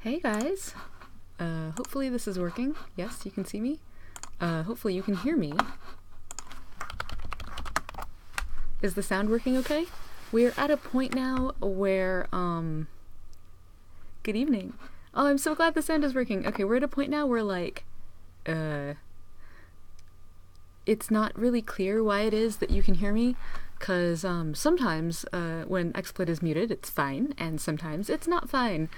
Hey guys, hopefully this is working. Yes, you can see me. Hopefully you can hear me. Is the sound working okay? We're at a point now where, good evening. Oh, I'm so glad the sound is working. Okay, we're at a point now where, like, it's not really clear why it is that you can hear me, because sometimes when XSplit is muted, it's fine, and sometimes it's not fine.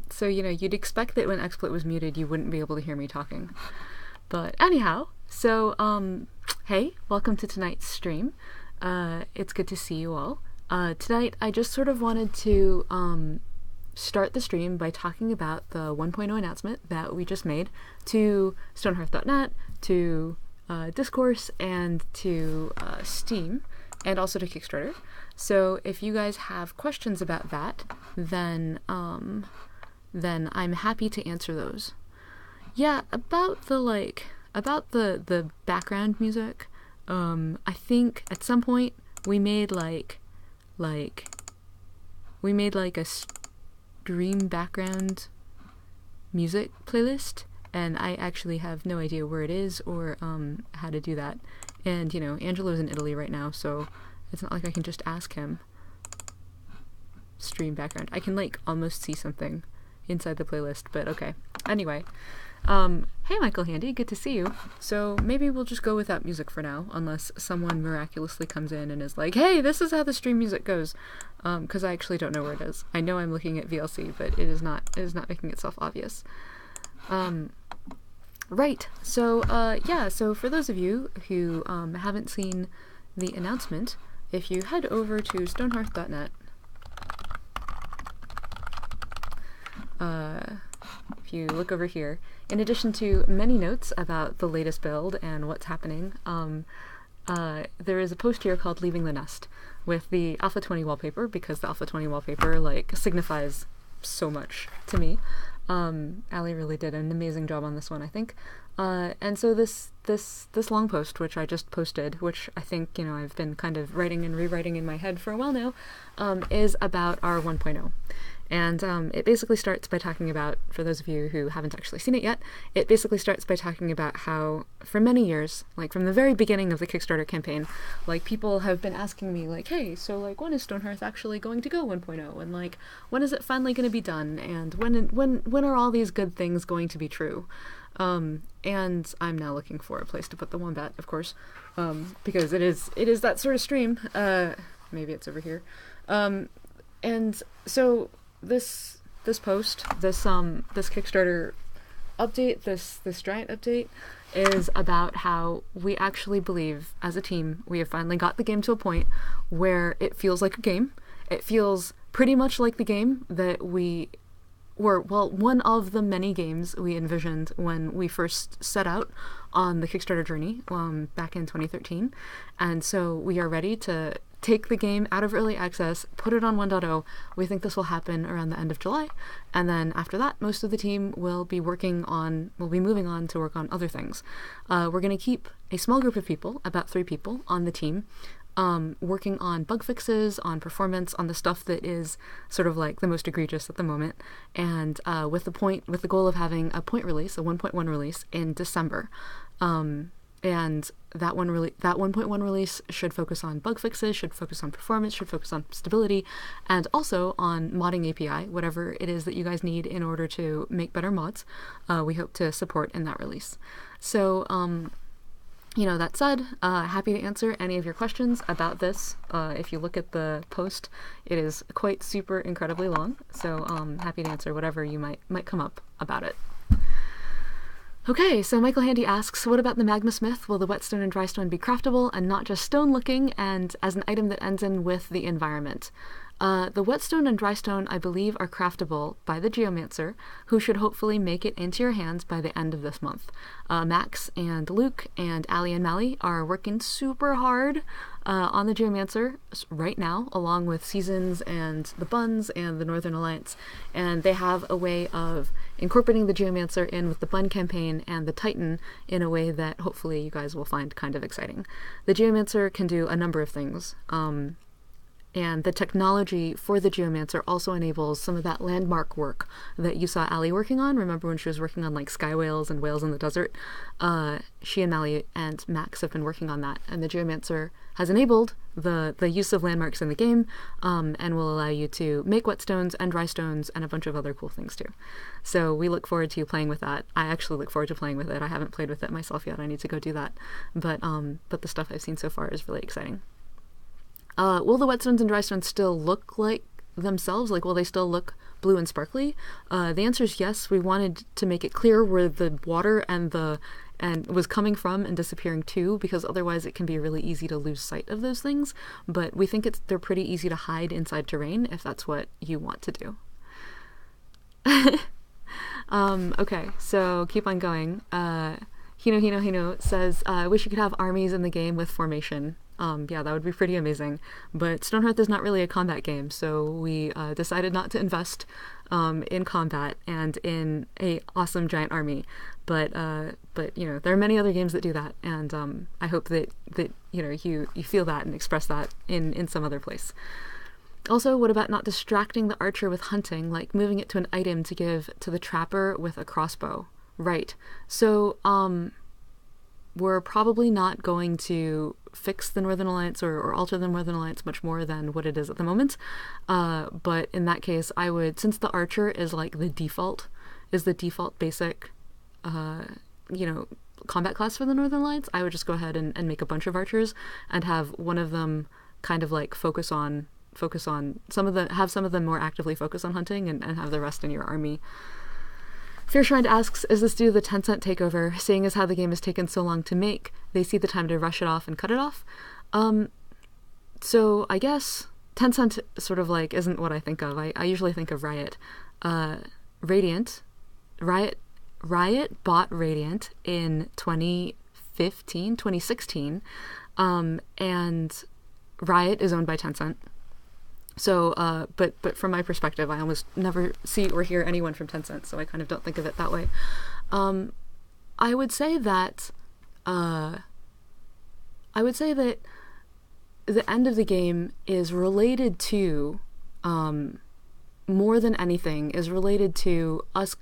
So, you know, you'd expect that when XSplit was muted, you wouldn't be able to hear me talking. But anyhow, so, hey, welcome to tonight's stream. It's good to see you all. Tonight, I just sort of wanted to start the stream by talking about the 1.0 announcement that we just made to Stonehearth.net, to Discourse, and to Steam, and also to Kickstarter. So if you guys have questions about that, then I'm happy to answer those. Yeah, about the background music, I think at some point we made like a stream background music playlist, and I actually have no idea where it is or how to do that. And, you know, Angelo's in Italy right now, so it's not like I can just ask him. Stream background. I can, like, almost see something inside the playlist, but okay. Anyway, hey Michael Handy, good to see you. So maybe we'll just go without music for now, unless someone miraculously comes in and is like, hey, this is how the stream music goes. Because I actually don't know where it is. I know I'm looking at VLC, but it is not making itself obvious. Right, so, yeah, so for those of you who haven't seen the announcement, if you head over to stonehearth.net, if you look over here, in addition to many notes about the latest build and what's happening, there is a post here called Leaving the Nest with the Alpha 20 wallpaper, because the Alpha 20 wallpaper, like, signifies so much to me. Ali really did an amazing job on this one, I think. And so this long post, which I just posted, which I think, you know, I've been kind of writing and rewriting in my head for a while now, is about our 1.0. And it basically starts by talking about, for those of you who haven't actually seen it yet, it basically starts by talking about how, for many years, like from the very beginning of the Kickstarter campaign, like people have been asking me, like, hey, so like when is Stonehearth actually going to go 1.0? And like, when is it finally going to be done? And when are all these good things going to be true? And I'm now looking for a place to put the wombat, of course, because it is that sort of stream. Maybe it's over here. And so this post, this Kickstarter update, this giant update, is about how we actually believe, as a team, we have finally got the game to a point where it feels like a game. It feels pretty much like the game that we were, well, one of the many games we envisioned when we first set out on the Kickstarter journey back in 2013. And so we are ready to take the game out of early access, put it on 1.0. We think this will happen around the end of July. And then after that, most of the team will be moving on to work on other things. We're going to keep a small group of people, about 3 people, on the team, working on bug fixes, on performance, on the stuff that is sort of like the most egregious at the moment, and with the goal of having a point release, a 1.1 release in December. And that 1.1 release should focus on bug fixes, should focus on performance, should focus on stability, and also on modding API, whatever it is that you guys need in order to make better mods. We hope to support in that release. So, you know, that said, happy to answer any of your questions about this. If you look at the post, it is quite super incredibly long, so happy to answer whatever you might come up about it. Okay, so Michael Handy asks, what about the Magma Smith? Will the whetstone and drystone be craftable and not just stone-looking, and as an item that ends in with the environment? The whetstone and drystone, I believe, are craftable by the Geomancer, who should hopefully make it into your hands by the end of this month. Max and Luke and Ali and Mally are working super hard on the Geomancer right now, along with Seasons and the Buns and the Northern Alliance, and they have a way of incorporating the Geomancer in with the Bun campaign and the Titan in a way that hopefully you guys will find kind of exciting. The Geomancer can do a number of things. And the technology for the Geomancer also enables some of that landmark work that you saw Allie working on. Remember when she was working on like sky whales and whales in the desert? She and Allie and Max have been working on that. And the Geomancer has enabled the use of landmarks in the game, and will allow you to make whetstones and dry stones and a bunch of other cool things too. So we look forward to playing with that. I actually look forward to playing with it. I haven't played with it myself yet. I need to go do that. But the stuff I've seen so far is really exciting. Will the whetstones and dry stones still look like themselves? Like, will they still look blue and sparkly? The answer is yes. We wanted to make it clear where the water and was coming from and disappearing to, because otherwise it can be really easy to lose sight of those things. But we think they're pretty easy to hide inside terrain if that's what you want to do. Okay, so keep on going. Hino says, I wish you could have armies in the game with formation. Yeah, that would be pretty amazing. But Stonehearth is not really a combat game, so we decided not to invest in combat and in a awesome giant army. But there are many other games that do that, and I hope that you feel that and express that in some other place. Also, what about not distracting the archer with hunting, like moving it to an item to give to the trapper with a crossbow? Right. So, we're probably not going to fix the Northern Alliance or alter the Northern Alliance much more than what it is at the moment. But in that case, I would, since the archer is like the default basic, combat class for the Northern Alliance, I would just go ahead and make a bunch of archers and have one of them kind of like focus on have some of them more actively focus on hunting and have the rest in your army. Fiershrind asks, is this due to the Tencent takeover? Seeing as how the game has taken so long to make, they see the time to rush it off and cut it off? So I guess Tencent sort of like isn't what I think of. I usually think of Riot. Riot bought Radiant in 2016, and Riot is owned by Tencent. So, but from my perspective, I almost never see or hear anyone from Tencent, so I kind of don't think of it that way. I would say that the end of the game is related to, more than anything, is related to us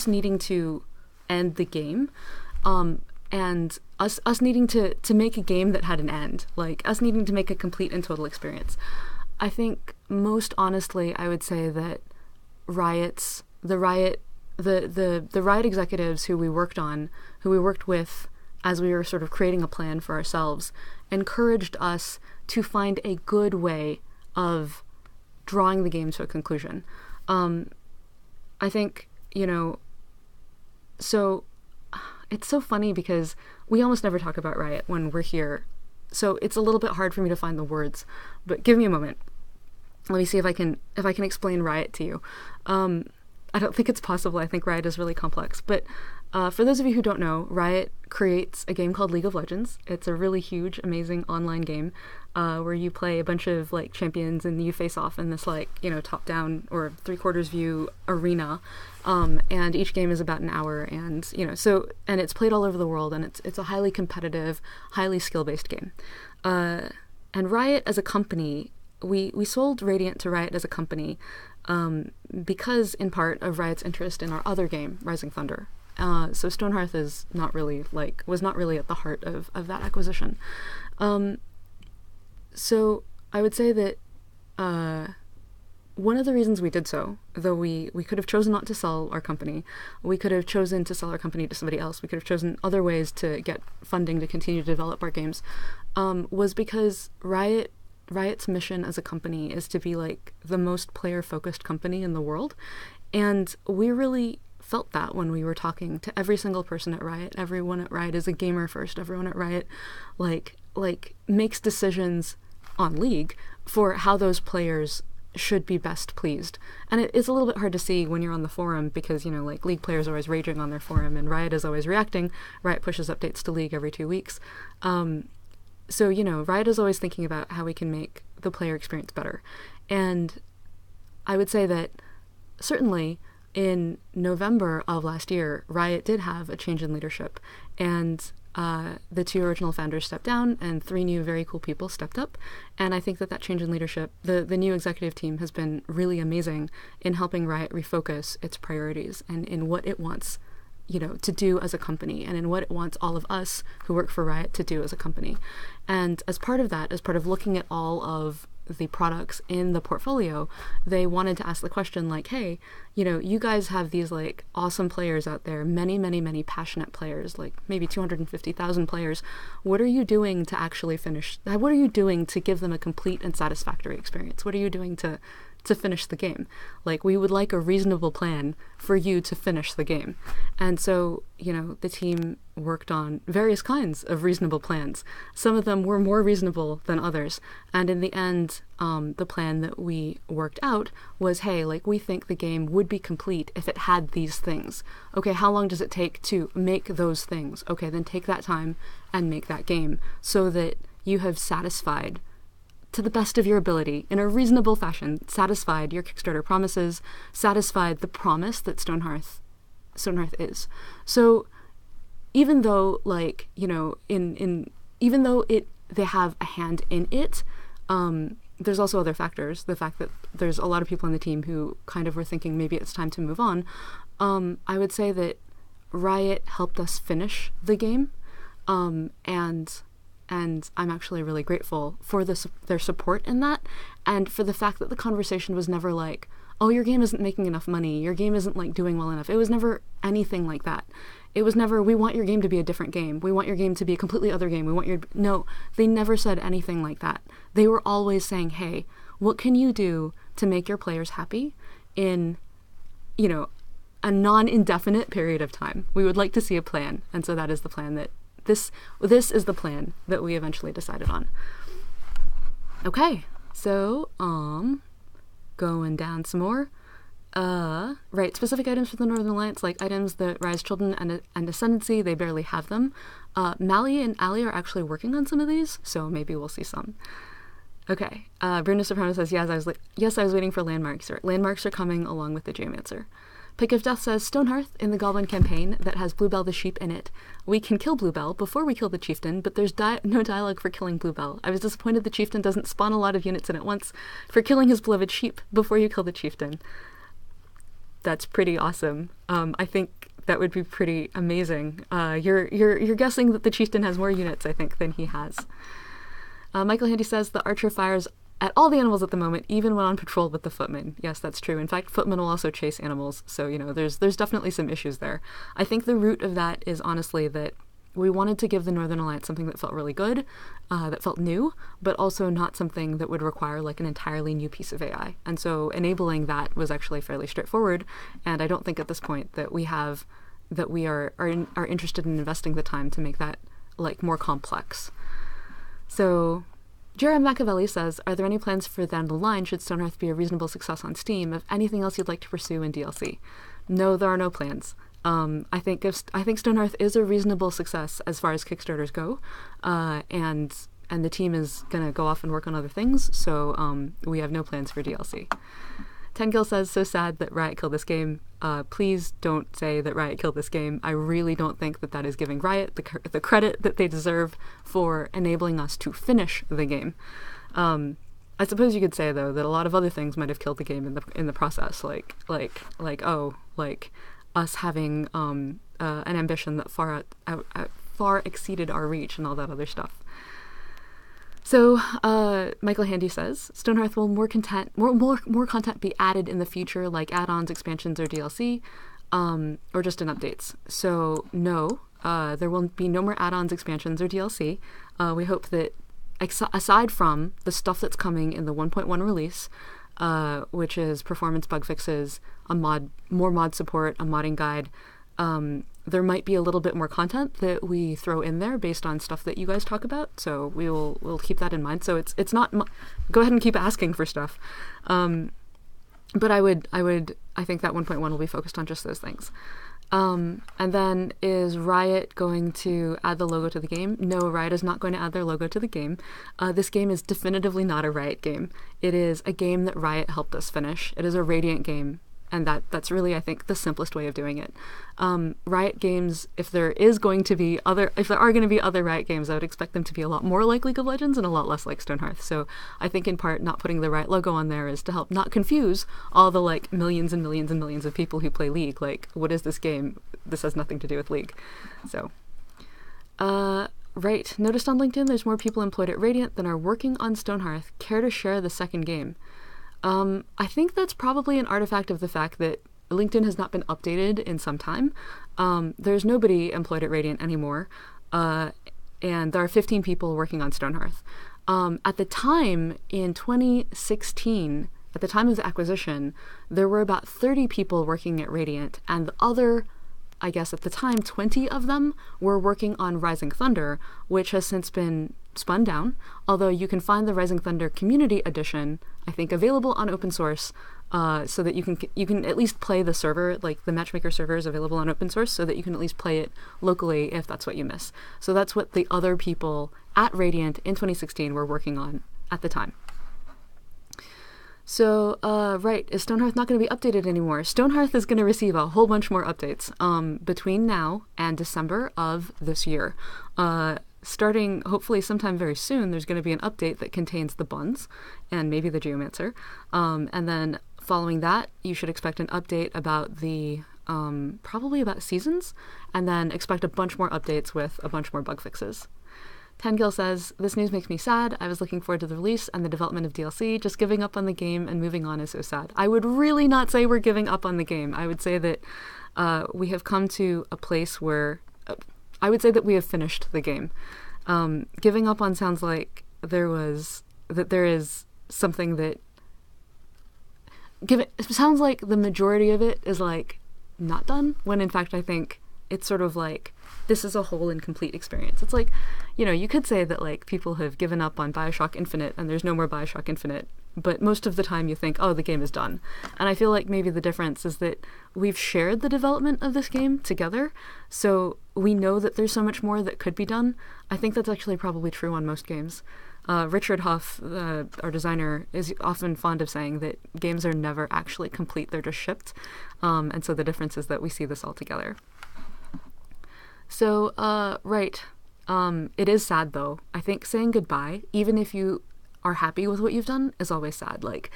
needing to end the game, and us needing to make a game that had an end, like us needing to make a complete and total experience. I think most honestly, I would say that the Riot executives who we worked with as we were sort of creating a plan for ourselves, encouraged us to find a good way of drawing the game to a conclusion. I think, so it's so funny because we almost never talk about Riot when we're here. So it's a little bit hard for me to find the words, but give me a moment. Let me see if I can explain Riot to you. I don't think it's possible. I think Riot is really complex. But for those of you who don't know, Riot creates a game called League of Legends. It's a really huge, amazing online game where you play a bunch of like champions and you face off in this like, top-down or three-quarters view arena. And each game is about an hour, and and it's played all over the world, and it's a highly competitive, highly skill-based game. And Riot as a company, we sold Radiant to Riot as a company because in part of Riot's interest in our other game, Rising Thunder. So Stonehearth was not really at the heart of that acquisition. So I would say that one of the reasons we did so, though we could have chosen not to sell our company, we could have chosen to sell our company to somebody else, we could have chosen other ways to get funding to continue to develop our games, was because Riot's mission as a company is to be like the most player-focused company in the world, and we really felt that when we were talking to every single person at Riot. Everyone at Riot is a gamer first. Everyone at Riot like makes decisions on League for how those players should be best pleased. And it's a little bit hard to see when you're on the forum because, League players are always raging on their forum and Riot is always reacting. Riot pushes updates to League every 2 weeks. So, Riot is always thinking about how we can make the player experience better. And I would say that certainly in November of last year, Riot did have a change in leadership. And the 2 original founders stepped down and 3 new very cool people stepped up. And I think that change in leadership, the new executive team has been really amazing in helping Riot refocus its priorities and in what it wants, to do as a company, and in what it wants all of us who work for Riot to do as a company. And as part of that, as part of looking at all of the products in the portfolio, they wanted to ask the question like, hey, you guys have these like awesome players out there, many, many, many passionate players, like maybe 250,000 players. What are you doing to actually finish? What are you doing to give them a complete and satisfactory experience? What are you doing to finish the game? Like, we would like a reasonable plan for you to finish the game. And so, the team worked on various kinds of reasonable plans. Some of them were more reasonable than others. And in the end, the plan that we worked out was, hey, like, we think the game would be complete if it had these things. Okay, how long does it take to make those things? Okay, then take that time and make that game so that you have satisfied, to the best of your ability, in a reasonable fashion, satisfied your Kickstarter promises, satisfied the promise that Stonehearth is. So even though, like, even though they have a hand in it, there's also other factors. The fact that there's a lot of people on the team who kind of were thinking maybe it's time to move on. I would say that Riot helped us finish the game, and I'm actually really grateful for their support in that, and for the fact that the conversation was never like, oh, your game isn't making enough money, your game isn't like doing well enough. It was never anything like that. It was never, we want your game to be a different game. We want your game to be a completely other game. No, they never said anything like that. They were always saying, hey, what can you do to make your players happy in, a non-indefinite period of time? We would like to see a plan. And so that is the plan that this is the plan that we eventually decided on. Okay, so going down some more. Right, specific items for the Northern Alliance, like items that rise children and ascendancy, they barely have them. Mally and Ali are actually working on some of these, so maybe we'll see some. Okay, Bruno Soprano says, yes, I was waiting for landmarks. Landmarks are coming along with the Geomancer. Pick of Death says, Stonehearth in the Goblin campaign that has Bluebell the sheep in it. We can kill Bluebell before we kill the chieftain, but there's no dialogue for killing Bluebell. I was disappointed the chieftain doesn't spawn a lot of units in at once for killing his beloved sheep before you kill the chieftain. That's pretty awesome. I think that would be pretty amazing. You're guessing that the chieftain has more units, I think, than he has. Michael Handy says, the archer fires at all the animals at the moment, even when on patrol with the footmen. Yes, that's true. In fact, footmen will also chase animals, so, there's definitely some issues there. I think the root of that is honestly that we wanted to give the Northern Alliance something that felt really good, that felt new, but also not something that would require like an entirely new piece of AI. And so enabling that was actually fairly straightforward, and I don't think at this point that we are interested in investing the time to make that like more complex. So Jerem Machiavelli says, are there any plans for down the line should Stonehearth be a reasonable success on Steam? Of anything else you'd like to pursue in DLC? No, there are no plans. I think Stonehearth is a reasonable success as far as Kickstarters go, and the team is gonna go off and work on other things. So we have no plans for DLC. Tengil says, so sad that Riot killed this game. Please don't say that Riot killed this game. I really don't think that is giving Riot the credit that they deserve for enabling us to finish the game. I suppose you could say though that a lot of other things might have killed the game in the process, like us having an ambition that far exceeded our reach and all that other stuff. So Michael Handy says, Stonehearth will more content be added in the future, like add-ons, expansions, or DLC, or just in updates. So no, there will be no more add-ons, expansions, or DLC. We hope that aside from the stuff that's coming in the 1.1 release, which is performance bug fixes, more mod support, a modding guide, there might be a little bit more content that we throw in there based on stuff that you guys talk about. So we'll keep that in mind. So it's not, go ahead and keep asking for stuff. But I think that 1.1 will be focused on just those things. And then is Riot going to add the logo to the game? No, Riot is not going to add their logo to the game. This game is definitively not a Riot game. It is a game that Riot helped us finish. It is a Radiant game. And that's really, I think, the simplest way of doing it. Riot Games, if there are going to be other Riot Games, I would expect them to be a lot more like League of Legends and a lot less like Stonehearth. So I think in part not putting the Riot logo on there is to help not confuse all the like millions and millions and millions of people who play League. Like, what is this game? This has nothing to do with League. So, right. Noticed on LinkedIn there's more people employed at Radiant than are working on Stonehearth. Care to share the second game? I think that's probably an artifact of the fact that LinkedIn has not been updated in some time. There's nobody employed at Radiant anymore, and there are 15 people working on Stonehearth. At the time, in 2016, at the time of the acquisition, there were about 30 people working at Radiant, and the other, I guess at the time, 20 of them were working on Rising Thunder, which has since been spun down, although you can find the Rising Thunder Community Edition, I think, available on open source, so that you can at least play the server, like the Matchmaker server is available on open source, so that you can at least play it locally if that's what you miss. So that's what the other people at Radiant in 2016 were working on at the time. So, right, is Stonehearth not going to be updated anymore? Stonehearth is going to receive a whole bunch more updates between now and December of this year. Starting hopefully sometime very soon, there's going to be an update that contains the buns and maybe the Geomancer. And then following that, you should expect an update about the, probably about seasons, and then expect a bunch more updates with a bunch more bug fixes. Tangil says, this news makes me sad. I was looking forward to the release and the development of DLC. Just giving up on the game and moving on is so sad. I would really not say we're giving up on the game. I would say that we have come to a place where I would say that we have finished the game. Giving up on sounds like there is something that it sounds like the majority of it is like not done, when in fact I think it's sort of like this is a whole and complete experience. It's like, you know, you could say that like people have given up on BioShock Infinite and there's no more BioShock Infinite, but most of the time you think, oh, the game is done. And I feel like maybe the difference is that we've shared the development of this game together, so we know that there's so much more that could be done. I think that's actually probably true on most games. Richard Huff, our designer, is often fond of saying that games are never actually complete, they're just shipped. And so the difference is that we see this all together. So, right. It is sad, though. I think saying goodbye, even if you are happy with what you've done, is always sad. Like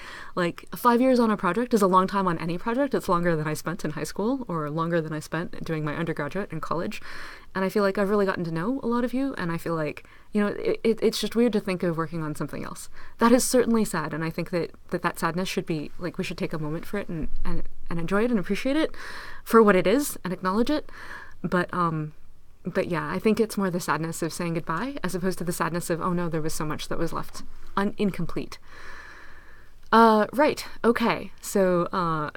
5 years on a project is a long time on any project. It's longer than I spent in high school, or longer than I spent doing my undergraduate in college. And I feel like I've really gotten to know a lot of you, and I feel like, you know, it's just weird to think of working on something else. That is certainly sad, and I think that sadness should be, like, we should take a moment for it and enjoy it and appreciate it for what it is and acknowledge it. But yeah, I think it's more the sadness of saying goodbye as opposed to the sadness of, oh no, there was so much that was left incomplete. Right, okay. So,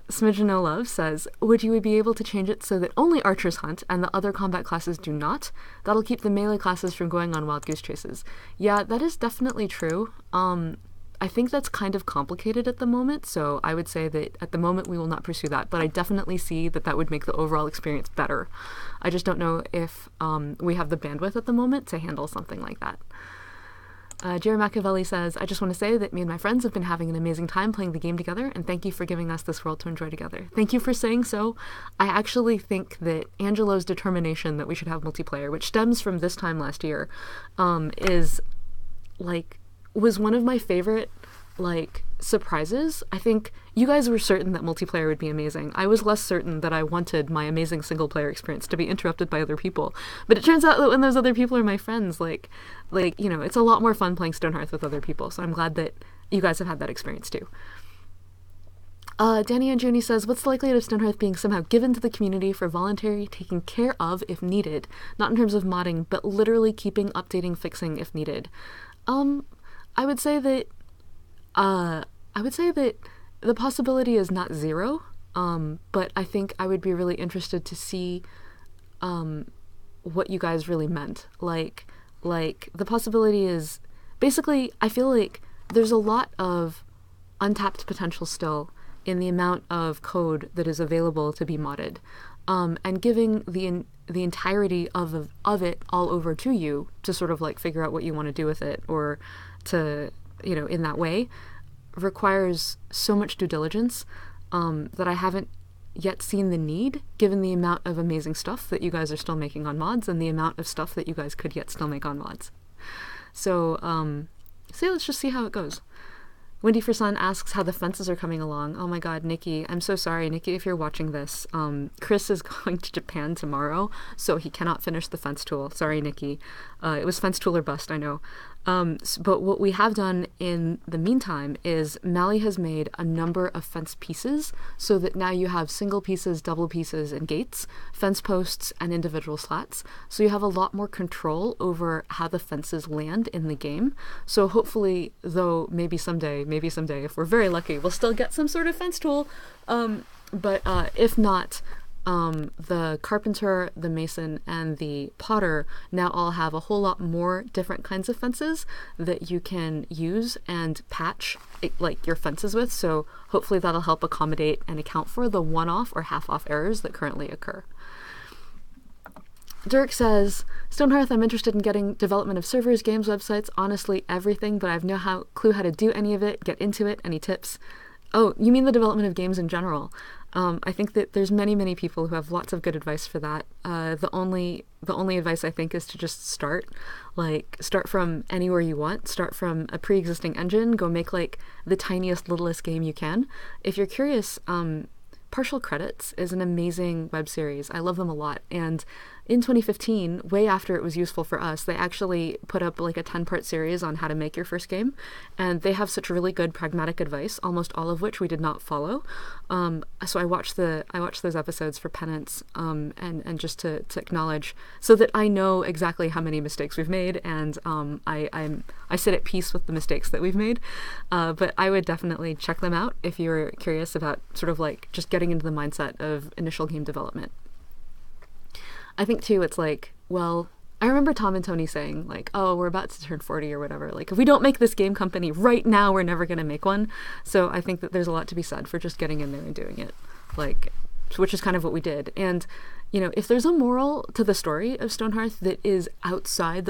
Smidgen No Love says, would you be able to change it so that only archers hunt and the other combat classes do not? That'll keep the melee classes from going on wild goose chases. Yeah, that is definitely true. I think that's kind of complicated at the moment, so I would say that at the moment we will not pursue that, but I definitely see that would make the overall experience better. I just don't know if we have the bandwidth at the moment to handle something like that. Jerry Machiavelli says, I just want to say that me and my friends have been having an amazing time playing the game together, and thank you for giving us this world to enjoy together. Thank you for saying so. I actually think that Angelo's determination that we should have multiplayer, which stems from this time last year, was one of my favorite, surprises. I think you guys were certain that multiplayer would be amazing. I was less certain that I wanted my amazing single-player experience to be interrupted by other people. But it turns out that when those other people are my friends, you know, it's a lot more fun playing Stonehearth with other people, so I'm glad that you guys have had that experience too. Danny and Juni says, what's the likelihood of Stonehearth being somehow given to the community for voluntary taking care of if needed? Not in terms of modding, but literally keeping, updating, fixing if needed. I would say that the possibility is not zero, but I think I would be really interested to see what you guys really meant. Like the possibility is, basically, I feel like there's a lot of untapped potential still in the amount of code that is available to be modded, and giving the entirety of it all over to you to sort of figure out what you want to do with it, or to, in that way, requires so much due diligence. that I haven't yet seen the need, given the amount of amazing stuff that you guys are still making on mods and the amount of stuff that you guys could yet still make on mods. So, let's just see how it goes. Wendy for Sun asks how the fences are coming along. Oh my god, Nikki, I'm so sorry. Nikki, if you're watching this, Chris is going to Japan tomorrow, so he cannot finish the fence tool. Sorry, Nikki. It was fence tool or bust, I know. But what we have done in the meantime is Mally has made a number of fence pieces so that now you have single pieces, double pieces, and gates, fence posts, and individual slats. So you have a lot more control over how the fences land in the game. So hopefully, though, maybe someday, if we're very lucky, we'll still get some sort of fence tool. But if not, the carpenter, the mason, and the potter now all have a whole lot more different kinds of fences that you can use and patch like your fences with. So hopefully that'll help accommodate and account for the one-off or half-off errors that currently occur. Dirk says, Stonehearth, I'm interested in getting development of servers, games, websites, honestly everything, but I have no clue how to do any of it, get into it, any tips? Oh, you mean the development of games in general? I think that there's many people who have lots of good advice for that. The only advice I think is to just start from anywhere you want. Start from a pre-existing engine. Go make like the tiniest, littlest game you can. If you're curious, Partial Credits is an amazing web series. I love them a lot. And in 2015, way after it was useful for us, they actually put up like a 10-part series on how to make your first game. And they have such really good pragmatic advice, almost all of which we did not follow. So I watched those episodes for penance, and just to acknowledge, so that I know exactly how many mistakes we've made, and I sit at peace with the mistakes that we've made. But I would definitely check them out if you're curious about sort of like just getting into the mindset of initial game development. I think too, it's like, well, I remember Tom and Tony saying like, oh, we're about to turn 40 or whatever. Like, if we don't make this game company right now, we're never going to make one. So I think that there's a lot to be said for just getting in there and doing it, like, which is kind of what we did. And, you know, if there's a moral to the story of Stonehearth that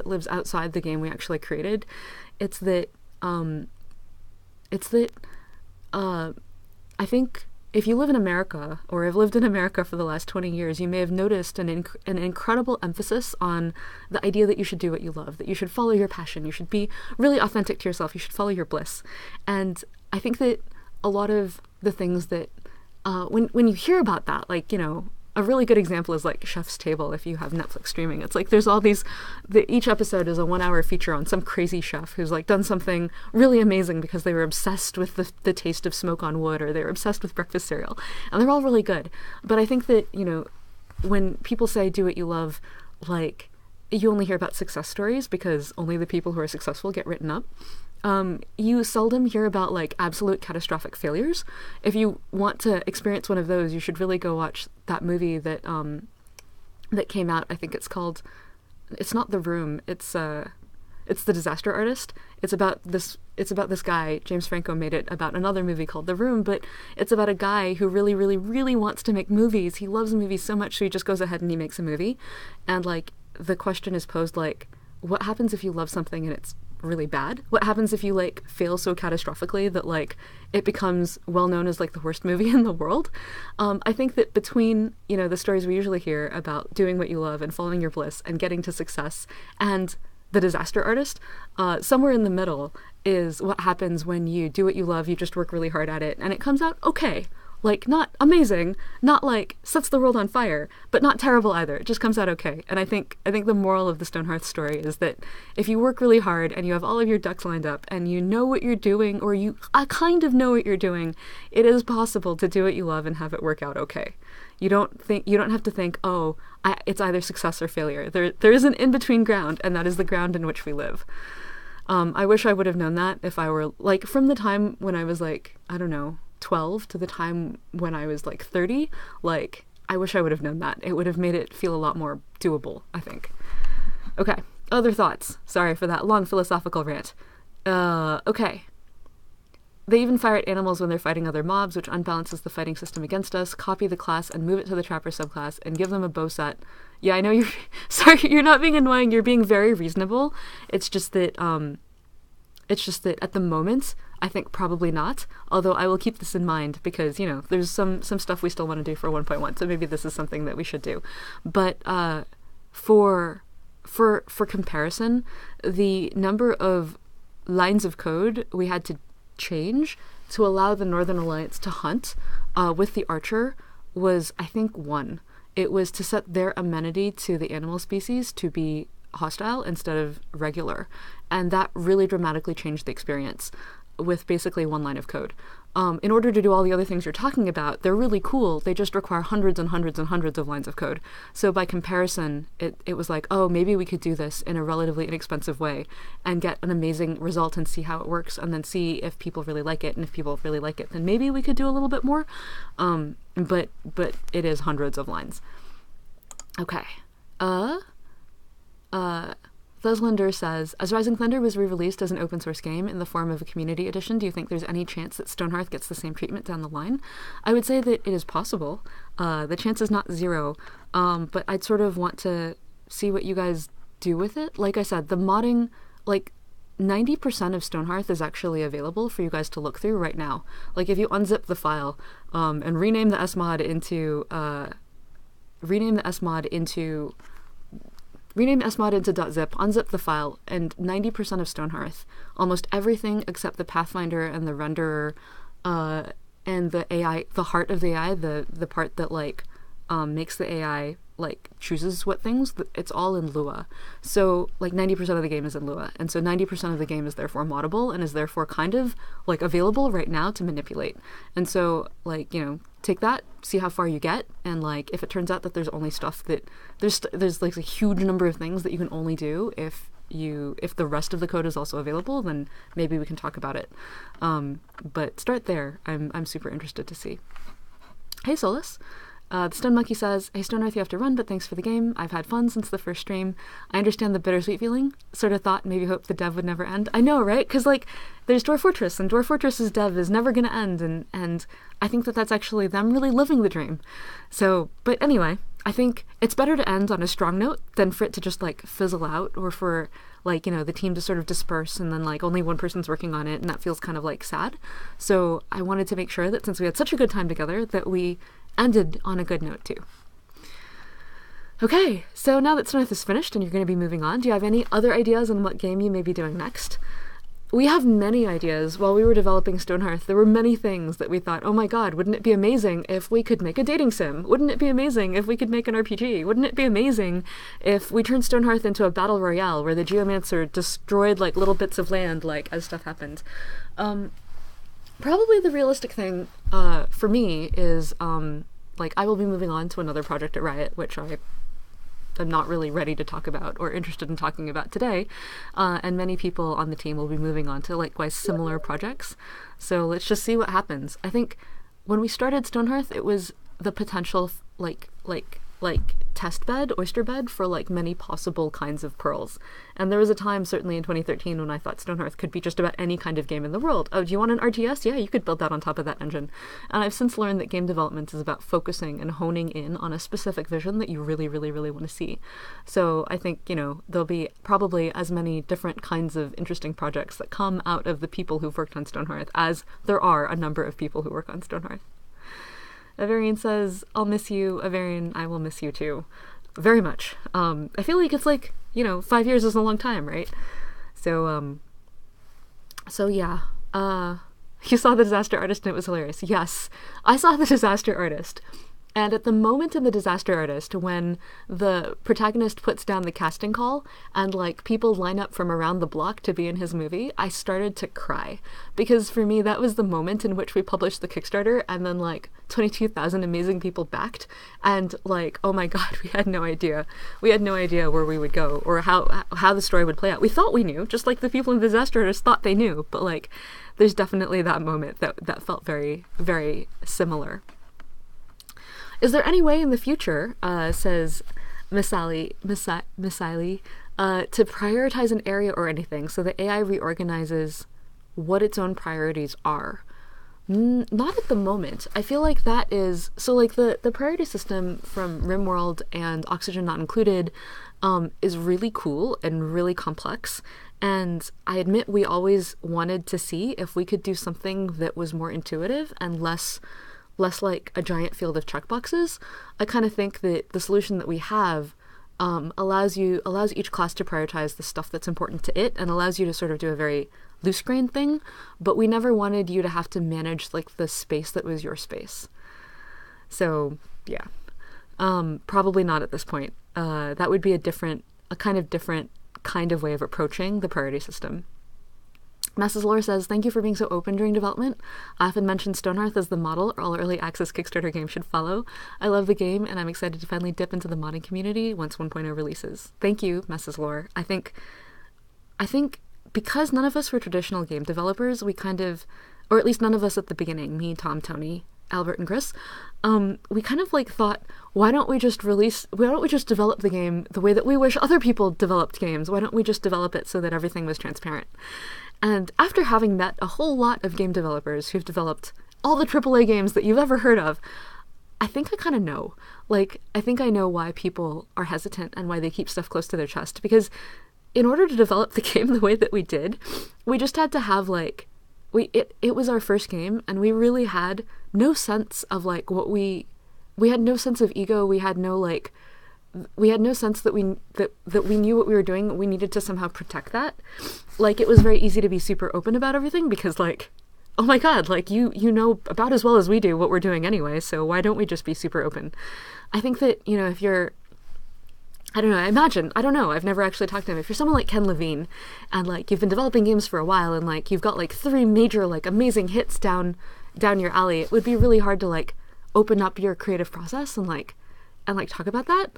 lives outside the game we actually created, it's that I think if you live in America, or have lived in America for the last 20 years, you may have noticed an incredible emphasis on the idea that you should do what you love, that you should follow your passion, you should be really authentic to yourself, you should follow your bliss. And I think that a lot of the things that, when you hear about that, like, you know, a really good example is like Chef's Table if you have Netflix streaming. It's like there's all these, each episode is a 1-hour feature on some crazy chef who's like done something really amazing because they were obsessed with the taste of smoke on wood, or they were obsessed with breakfast cereal. And they're all really good. But I think that, you know, when people say do what you love, like, you only hear about success stories because only the people who are successful get written up. You seldom hear about like absolute catastrophic failures. If you want to experience one of those, you should really go watch that movie that came out. I think it's not The Room. It's The Disaster Artist. It's about this guy. James Franco made it about another movie called The Room, but it's about a guy who really, really, really wants to make movies. He loves movies so much, so he just goes ahead and he makes a movie. And like the question is posed like, what happens if you love something and it's really bad? What happens if you like fail so catastrophically that like it becomes well known as like the worst movie in the world? I think that between, you know, the stories we usually hear about doing what you love and following your bliss and getting to success and The Disaster Artist, somewhere in the middle is what happens when you do what you love, you just work really hard at it, and it comes out okay. Like, not amazing, not like sets the world on fire, but not terrible either. It just comes out okay. And I think the moral of the Stonehearth story is that if you work really hard and you have all of your ducks lined up and you know what you're doing, or you kind of know what you're doing, it is possible to do what you love and have it work out okay. You don't have to think, oh, it's either success or failure. There is an in-between ground, and that is the ground in which we live. I wish I would have known that if I were, like, from the time when I was, like, I don't know, 12 to the time when I was, like, 30, like, I wish I would have known that. It would have made it feel a lot more doable, I think. Okay, other thoughts. Sorry for that long philosophical rant. Okay. They even fire at animals when they're fighting other mobs, which unbalances the fighting system against us. Copy the class and move it to the trapper subclass and give them a bow set. Yeah, I know you're... Sorry, you're not being annoying. You're being very reasonable. It's just that, It's just that at the moment, I think probably not, although I will keep this in mind because, there's some stuff we still want to do for 1.1, so maybe this is something that we should do. But for comparison, the number of lines of code we had to change to allow the Northern Alliance to hunt with the Archer was, I think, 1. It was to set their amenity to the animal species to be hostile instead of regular. And that really dramatically changed the experience with basically 1 line of code. In order to do all the other things you're talking about, they're really cool. They just require hundreds and hundreds and hundreds of lines of code. So by comparison, it was like, oh, maybe we could do this in a relatively inexpensive way and get an amazing result and see how it works, and then see if people really like it. And if people really like it, then maybe we could do a little bit more. But it is hundreds of lines. Okay. Thesslander says, as Rising Thunder was re-released as an open source game in the form of a community edition, do you think there's any chance that Stonehearth gets the same treatment down the line? I would say that it is possible. The chance is not 0, but I'd sort of want to see what you guys do with it. Like I said, the modding, 90% of Stonehearth is actually available for you guys to look through right now. If you unzip the file and rename the smod into .zip, unzip the file, and 90% of Stonehearth, almost everything except the Pathfinder and the renderer, and the AI, the heart of the AI, the part that makes the AI chooses what things, it's all in Lua. So 90% of the game is in Lua, and so 90% of the game is therefore moddable and is therefore kind of available right now to manipulate. And so take that, see how far you get, and if it turns out that there's only stuff that there's a huge number of things that you can only do if the rest of the code is also available, then maybe we can talk about it. But start there. I'm super interested to see. Hey Solus. The Stone Monkey says, hey Stonehearth, you have to run, but thanks for the game. I've had fun since the first stream. I understand the bittersweet feeling. Sort of thought, maybe hope the dev would never end. I know, right? Because there's Dwarf Fortress, and Dwarf Fortress's dev is never going to end, and I think that that's actually them really living the dream. So, but anyway, I think it's better to end on a strong note than for it to just fizzle out, or for the team to sort of disperse and then only one person's working on it, and that feels kind of sad. So I wanted to make sure that since we had such a good time together that we ended on a good note too. Okay, so now that Stonehearth is finished and you're going to be moving on, do you have any other ideas on what game you may be doing next? We have many ideas. While we were developing Stonehearth, there were many things that we thought, oh my god, wouldn't it be amazing if we could make a dating sim? Wouldn't it be amazing if we could make an RPG? Wouldn't it be amazing if we turned Stonehearth into a battle royale where the Geomancer destroyed little bits of land as stuff happened? Probably the realistic thing for me is I will be moving on to another project at Riot, which I'm not really ready to talk about or interested in talking about today, and many people on the team will be moving on to likewise similar projects. So let's just see what happens. I think when we started Stonehearth, it was the potential test bed, oyster bed for many possible kinds of pearls. And there was a time, certainly in 2013, when I thought Stonehearth could be just about any kind of game in the world. Oh, do you want an RTS? Yeah, you could build that on top of that engine. And I've since learned that game development is about focusing and honing in on a specific vision that you really, really, really want to see. So I think, there'll be probably as many different kinds of interesting projects that come out of the people who've worked on Stonehearth as there are a number of people who work on Stonehearth. Avarian says, I'll miss you. Avarian, I will miss you too. Very much. I feel like it's 5 years is a long time, right? So yeah. You saw The Disaster Artist and it was hilarious. Yes, I saw The Disaster Artist. And at the moment in The Disaster Artist, when the protagonist puts down the casting call and people line up from around the block to be in his movie, I started to cry. Because for me, that was the moment in which we published the Kickstarter and then 22,000 amazing people backed. And oh my god, we had no idea. We had no idea where we would go or how the story would play out. We thought we knew, just like the people in The Disaster Artist thought they knew. But there's definitely that moment that felt very, very similar. Is there any way in the future, says Misali, to prioritize an area or anything so the AI reorganizes what its own priorities are? Not at the moment. I feel like that is... So the priority system from RimWorld and Oxygen Not Included is really cool and really complex. And I admit we always wanted to see if we could do something that was more intuitive and less like a giant field of checkboxes. I kind of think that the solution that we have allows each class to prioritize the stuff that's important to it, and allows you to sort of do a very loose grain thing, but we never wanted you to have to manage like the space that was your space. So yeah, probably not at this point. That would be a kind of different kind of way of approaching the priority system. Mrs. Lore says, thank you for being so open during development. I often mention Stonehearth as the model all early access Kickstarter games should follow. I love the game, and I'm excited to finally dip into the modding community once 1.0 releases. Thank you, Mrs. Lore. I think because none of us were traditional game developers, we kind of, or at least none of us at the beginning, me, Tom, Tony, Albert, and Chris, we kind of like thought, why don't we just develop the game the way that we wish other people developed games? Why don't we just develop it so that everything was transparent? And after having met a whole lot of game developers who've developed all the AAA games that you've ever heard of, I think I kind of know. Like, I think I know why people are hesitant and why they keep stuff close to their chest. Because in order to develop the game the way that we did, we just had to have like, it was our first game, and we really had no sense of like we had no sense of ego. We had no sense that we knew what we were doing. We needed to somehow protect that. Like, it was very easy to be super open about everything because, like, oh my god, like, you know about as well as we do what we're doing anyway, so why don't we just be super open? I think that, you know, if you're, I don't know, I've never actually talked to him. If you're someone like Ken Levine, and, like, you've been developing games for a while, and, like, you've got, like, 3 major, like, amazing hits down your alley, it would be really hard to, like, open up your creative process and talk about that.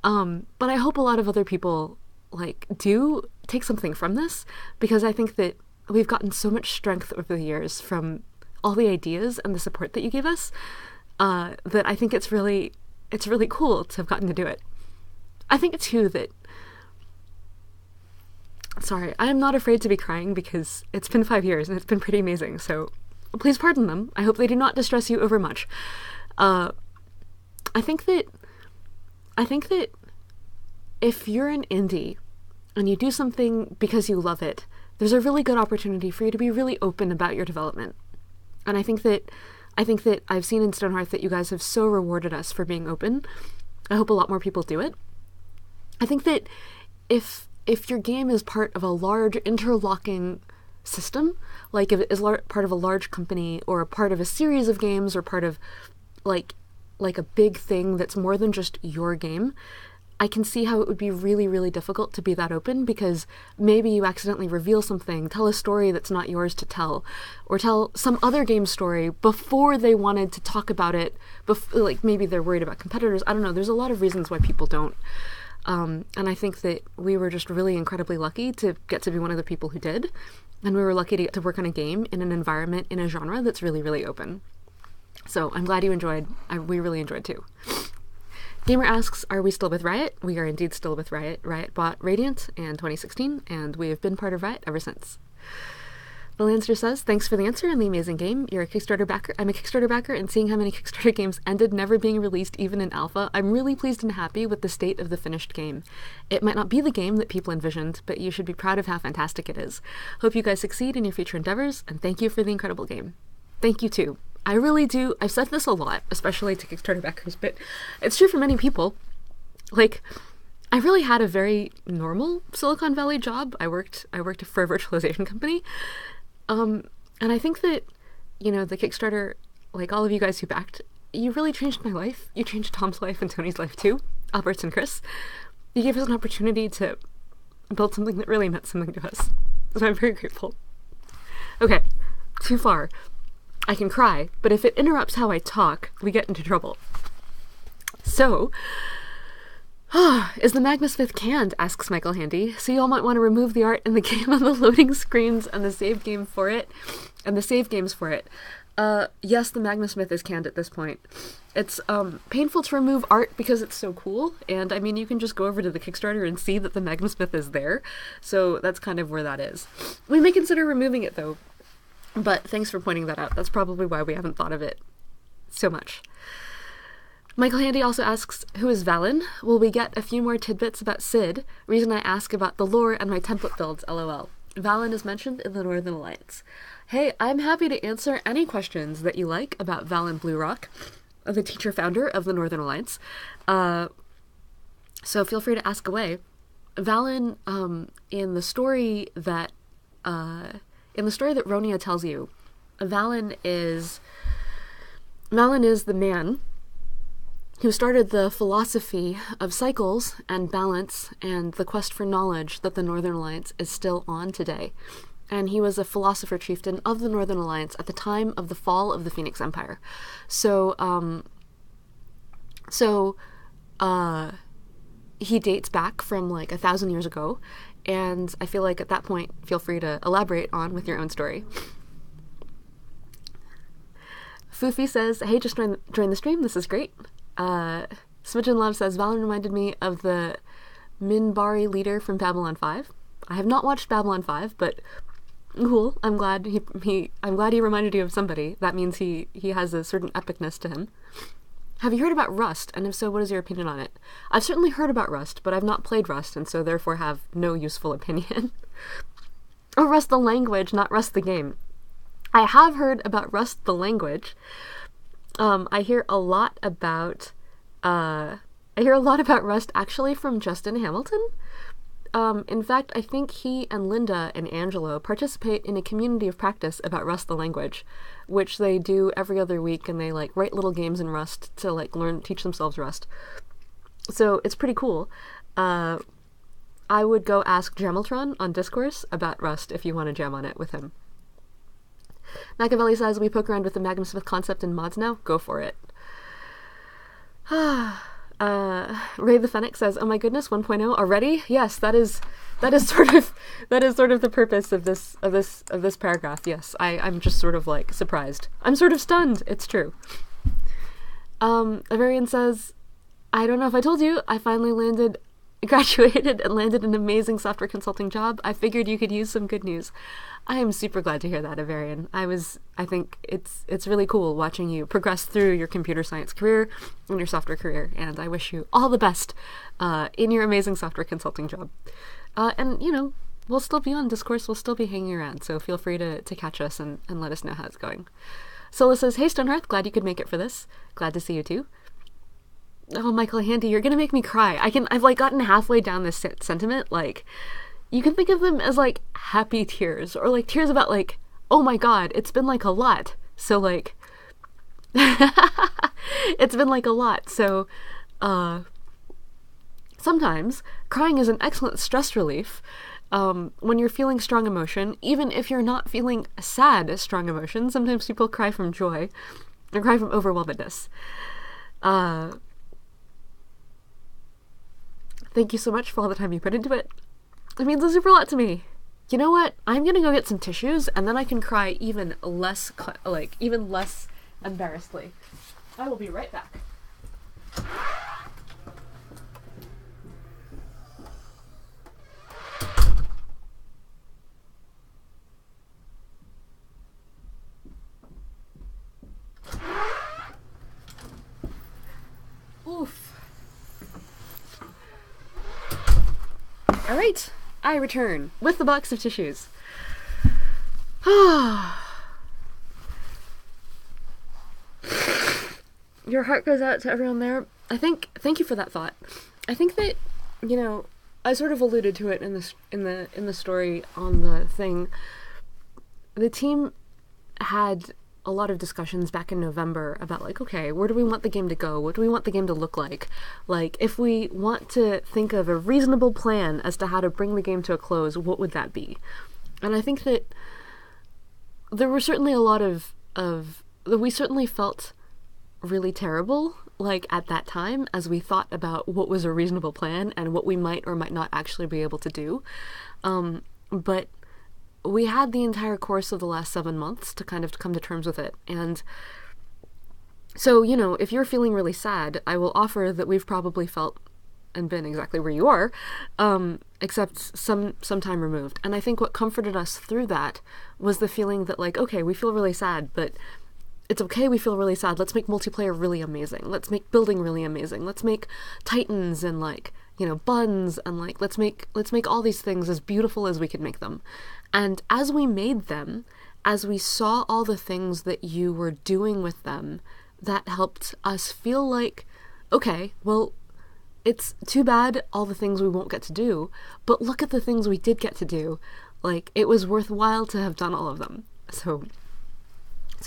But I hope a lot of other people like do take something from this, because I think that we've gotten so much strength over the years from all the ideas and the support that you gave us, that I think it's really cool to have gotten to do it. I think too that, sorry, I am not afraid to be crying because it's been 5 years and it's been pretty amazing, so please pardon them. I hope they do not distress you overmuch. I think that if you're an indie and you do something because you love it, there's a really good opportunity for you to be really open about your development. And I think that I've seen in Stonehearth that you guys have so rewarded us for being open. I hope a lot more people do it. I think that if your game is part of a large interlocking system, like if it is part of a large company or a part of a series of games or part of like a big thing that's more than just your game, I can see how it would be really, really difficult to be that open, because maybe you accidentally reveal something, tell a story that's not yours to tell, or tell some other game story before they wanted to talk about it, like maybe they're worried about competitors. I don't know, there's a lot of reasons why people don't. And I think that we were just really incredibly lucky to get to be one of the people who did, and we were lucky to get to work on a game in an environment, in a genre that's really, really open. So I'm glad you enjoyed. We really enjoyed too. Gamer asks, are we still with Riot? We are indeed still with Riot. Riot bought Radiant in 2016, and we have been part of Riot ever since. The Lancer says, thanks for the answer and the amazing game. You're a Kickstarter backer. I'm a Kickstarter backer, and seeing how many Kickstarter games ended never being released even in alpha, I'm really pleased and happy with the state of the finished game. It might not be the game that people envisioned, but you should be proud of how fantastic it is. Hope you guys succeed in your future endeavors, and thank you for the incredible game. Thank you too. I really do. I've said this a lot, especially to Kickstarter backers, but it's true for many people. Like, I really had a very normal Silicon Valley job. I worked for a virtualization company. And I think that, you know, the Kickstarter, like all of you guys who backed, you really changed my life. You changed Tom's life and Tony's life too, Albert's and Chris. You gave us an opportunity to build something that really meant something to us. So I'm very grateful. Okay, too far. I can cry, but if it interrupts how I talk, we get into trouble. So, is the Magmasmith canned? Asks Michael Handy. So y'all might want to remove the art in the game on the loading screens and the save game for it, and the save games for it. Yes, the Magmasmith is canned at this point. It's painful to remove art because it's so cool, and I mean, you can just go over to the Kickstarter and see that the Magmasmith is there, so that's kind of where that is. We may consider removing it though. But thanks for pointing that out. That's probably why we haven't thought of it so much. Michael Handy also asks, who is Valen? Will we get a few more tidbits about Sid? Reason I ask about the lore and my template builds, lol. Valen is mentioned in the Northern Alliance. Hey, I'm happy to answer any questions that you like about Valen Bluerock, the teacher-founder of the Northern Alliance. So feel free to ask away. Valen, in the story that Ronia tells you, Valen is the man who started the philosophy of cycles and balance and the quest for knowledge that the Northern Alliance is still on today. And he was a philosopher chieftain of the Northern Alliance at the time of the fall of the Phoenix Empire. So he dates back from like 1,000 years ago, and I feel like at that point, feel free to elaborate on with your own story. Foofy says, hey, just join the stream, this is great. Smidgen Love says, Valen reminded me of the Minbari leader from Babylon 5. I have not watched Babylon 5, but cool. I'm glad he reminded you of somebody. That means he has a certain epicness to him. Have you heard about Rust? And if so, what is your opinion on it? I've certainly heard about Rust, but I've not played Rust, and so therefore have no useful opinion. Oh, Rust the language, not Rust the game. I have heard about Rust the language. I hear a lot about Rust actually from Justin Hamilton. In fact, I think he and Linda and Angelo participate in a community of practice about Rust the language, which they do every other week, and they like write little games in Rust to like teach themselves Rust. So it's pretty cool. I would go ask Jameltron on Discourse about Rust if you want to jam on it with him. Machiavelli says, we poke around with the Magnum Smith concept in mods now? Go for it. Ray the Fennec says, oh my goodness, 1.0 already? Yes, that is sort of the purpose of this paragraph. Yes, I'm just sort of like surprised. I'm sort of stunned. It's true. Avarian says, I don't know if I told you, I finally graduated and landed an amazing software consulting job. I figured you could use some good news. I am super glad to hear that, Avarian. I think it's really cool watching you progress through your computer science career and your software career, and I wish you all the best in your amazing software consulting job. And, you know, we'll still be on Discourse, we'll still be hanging around, so feel free to catch us and let us know how it's going. Sola says, hey Stonehearth, glad you could make it for this. Glad to see you too. Oh, Michael Handy, you're gonna make me cry. I've like gotten halfway down this sentiment, like, you can think of them as like happy tears, or like tears about like, oh my god, it's been like a lot. So like, it's been like a lot. So, sometimes crying is an excellent stress relief. When you're feeling strong emotion, even if you're not feeling sad, strong emotion, sometimes people cry from joy, or cry from overwhelmedness. Thank you so much for all the time you put into it. It means a super lot to me. You know what? I'm gonna go get some tissues, and then I can cry even less embarrassedly. I will be right back. Oof. All right. I return with the box of tissues. Your heart goes out to everyone there. Thank you for that thought. I think that, you know, I sort of alluded to it in the story on the thing. The team had a lot of discussions back in November about like, okay, where do we want the game to go? What do we want the game to look like? Like, if we want to think of a reasonable plan as to how to bring the game to a close, what would that be? And I think that there were certainly a lot of we certainly felt really terrible, like, at that time, as we thought about what was a reasonable plan and what we might or might not actually be able to do. But we had the entire course of the last 7 months to kind of come to terms with it. And so, you know, if you're feeling really sad, I will offer that we've probably felt and been exactly where you are, except some time removed. And I think what comforted us through that was the feeling that, like, okay, we feel really sad, but it's okay, we feel really sad. Let's make multiplayer really amazing. Let's make building really amazing. Let's make titans and like, you know, buns, and like let's make all these things as beautiful as we could make them. And as we made them, as we saw all the things that you were doing with them, that helped us feel like, okay, well, it's too bad all the things we won't get to do, but look at the things we did get to do. Like, it was worthwhile to have done all of them. So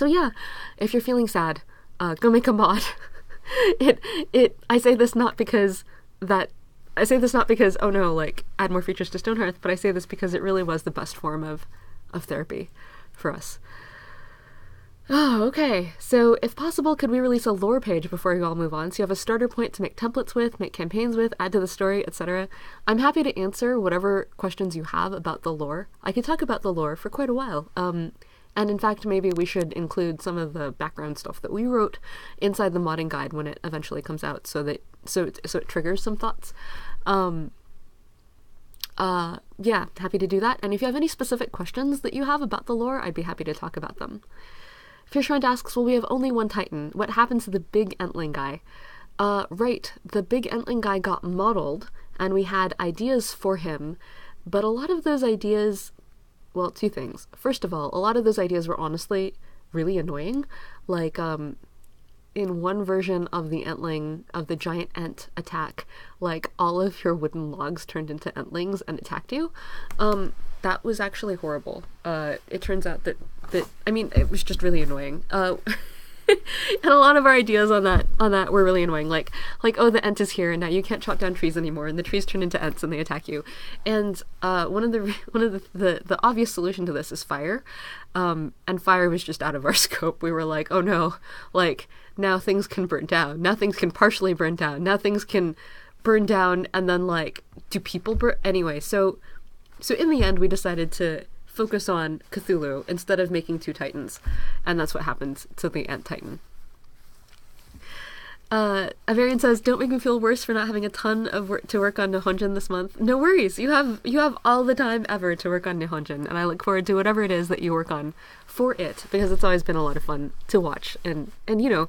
yeah, if you're feeling sad, go make a mod. I say this not because, oh no, like, add more features to Stonehearth, but I say this because it really was the best form of therapy for us. Oh, okay. So, if possible, could we release a lore page before you all move on, so you have a starter point to make templates with, make campaigns with, add to the story, etc.? I'm happy to answer whatever questions you have about the lore. I could talk about the lore for quite a while. And in fact, maybe we should include some of the background stuff that we wrote inside the modding guide when it eventually comes out, so it triggers some thoughts. Yeah, happy to do that. And if you have any specific questions that you have about the lore, I'd be happy to talk about them. Fiershrind asks, well, we have only one Titan. What happens to the big Entling guy? Right, the big Entling guy got modeled, and we had ideas for him, but a lot of those ideas, well, two things. First of all, a lot of those ideas were honestly really annoying. Like, in one version of the Entling, of the giant Ent attack, like, all of your wooden logs turned into Entlings and attacked you. That was actually horrible. It turns out that I mean, it was just really annoying. And a lot of our ideas on that were really annoying. Like, oh, the Ent is here, and now you can't chop down trees anymore, and the trees turn into Ents and they attack you. And one of the obvious solution to this is fire. And fire was just out of our scope. We were like, oh no, like, now things can burn down. Now things can partially burn down. Now things can burn down, and then, like, do people burn? Anyway, so in the end, we decided to focus on Cthulhu instead of making two Titans, and that's what happened to the Ant Titan. Avarian says, don't make me feel worse for not having a ton of work to work on Nihonjin this month. No worries, you have all the time ever to work on Nihonjin, and I look forward to whatever it is that you work on for it, because it's always been a lot of fun to watch, and you know,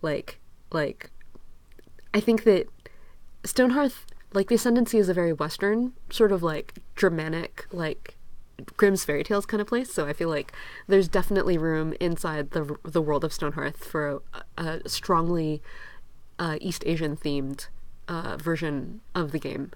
like, I think that Stonehearth, like, the Ascendancy is a very Western, sort of, like, Germanic, like, Grimm's fairy tales kind of place, so I feel like there's definitely room inside the world of Stonehearth for a strongly East Asian themed version of the game.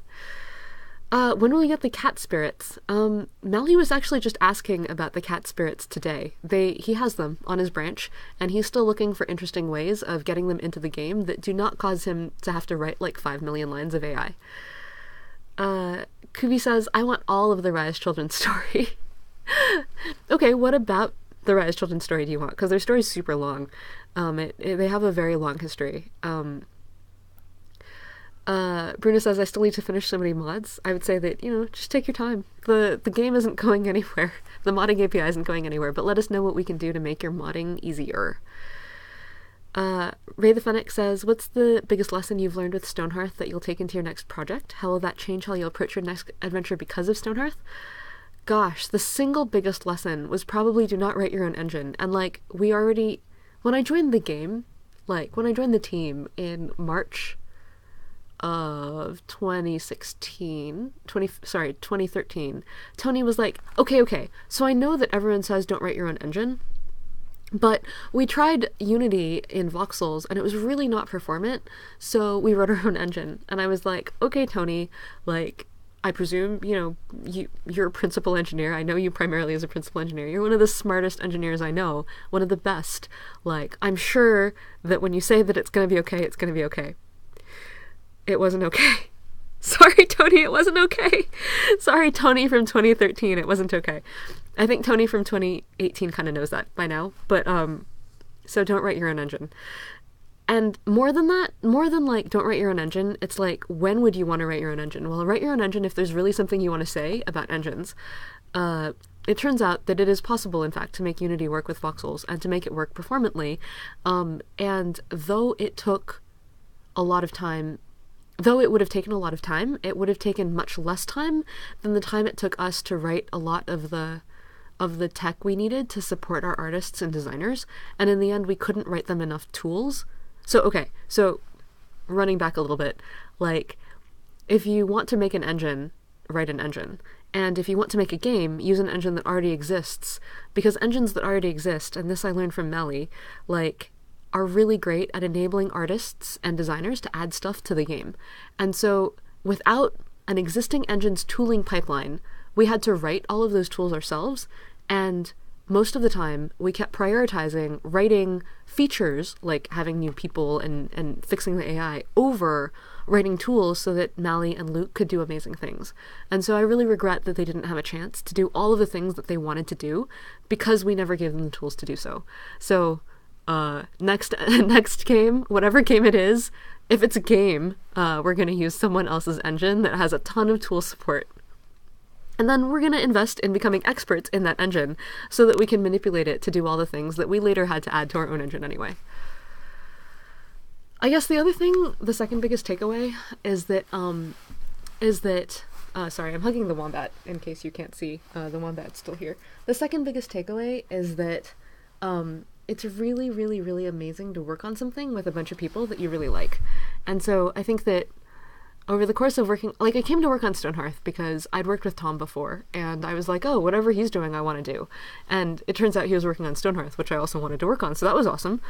When will we get the cat spirits? Mally was actually just asking about the cat spirits today. He has them on his branch, and he's still looking for interesting ways of getting them into the game that do not cause him to have to write like 5 million lines of AI. Kubi says, I want all of the Rise children's story. Okay, what about the Rise children's story do you want? Because their story's super long. They have a very long history. Bruno says, I still need to finish so many mods. I would say that, you know, just take your time. The game isn't going anywhere. The modding API isn't going anywhere, but let us know what we can do to make your modding easier. Ray the Fennec says, what's the biggest lesson you've learned with Stonehearth that you'll take into your next project? How will that change how you'll approach your next adventure because of Stonehearth? Gosh, the single biggest lesson was probably do not write your own engine. And, like, when I joined the game, like, when I joined the team in March of 2013, Tony was like, okay, so I know that everyone says don't write your own engine, but we tried Unity in voxels and it was really not performant, so we wrote our own engine. And I was like, okay, Tony, like, I presume, you know, you're a principal engineer. I know you primarily as a principal engineer. You're one of the smartest engineers I know, one of the best. Like, I'm sure that when you say that it's going to be okay, it's going to be okay. It wasn't okay. Sorry, Tony, it wasn't okay. Sorry, Tony from 2013, it wasn't okay. I think Tony from 2018 kind of knows that by now, but, so don't write your own engine. And more than that, more than, like, don't write your own engine, it's like, when would you want to write your own engine? Well, write your own engine if there's really something you want to say about engines. It turns out that it is possible, in fact, to make Unity work with voxels and to make it work performantly. And though it took a lot of time, though it would have taken a lot of time, it would have taken much less time than the time it took us to write a lot of the of the tech we needed to support our artists and designers, and in the end we couldn't write them enough tools. So running back a little bit, like, if you want to make an engine, write an engine. And if you want to make a game, use an engine that already exists. Because engines that already exist, and this I learned from Melly, like, are really great at enabling artists and designers to add stuff to the game. And so without an existing engine's tooling pipeline, we had to write all of those tools ourselves, and most of the time we kept prioritizing writing features, like having new people and fixing the AI, over writing tools so that Mally and Luke could do amazing things. And so I really regret that they didn't have a chance to do all of the things that they wanted to do because we never gave them the tools to do so. So next game, whatever game it is, if it's a game, we're going to use someone else's engine that has a ton of tool support. And then we're going to invest in becoming experts in that engine so that we can manipulate it to do all the things that we later had to add to our own engine anyway. I guess the other thing, the second biggest takeaway, is that, sorry, I'm hugging the wombat in case you can't see, the wombat's still here. The second biggest takeaway is that it's really, really, really amazing to work on something with a bunch of people that you really like. And so I think that over the course of working, like, I came to work on Stonehearth because I'd worked with Tom before, and I was like, oh, whatever he's doing, I want to do. And it turns out he was working on Stonehearth, which I also wanted to work on, so that was awesome.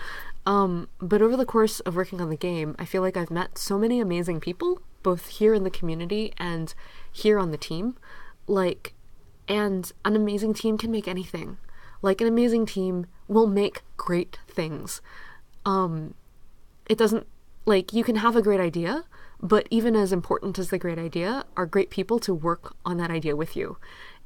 But over the course of working on the game, I feel like I've met so many amazing people, both here in the community and here on the team. Like, and an amazing team can make anything. Like, an amazing team will make great things. It doesn't, like, you can have a great idea, but even as important as the great idea are great people to work on that idea with you.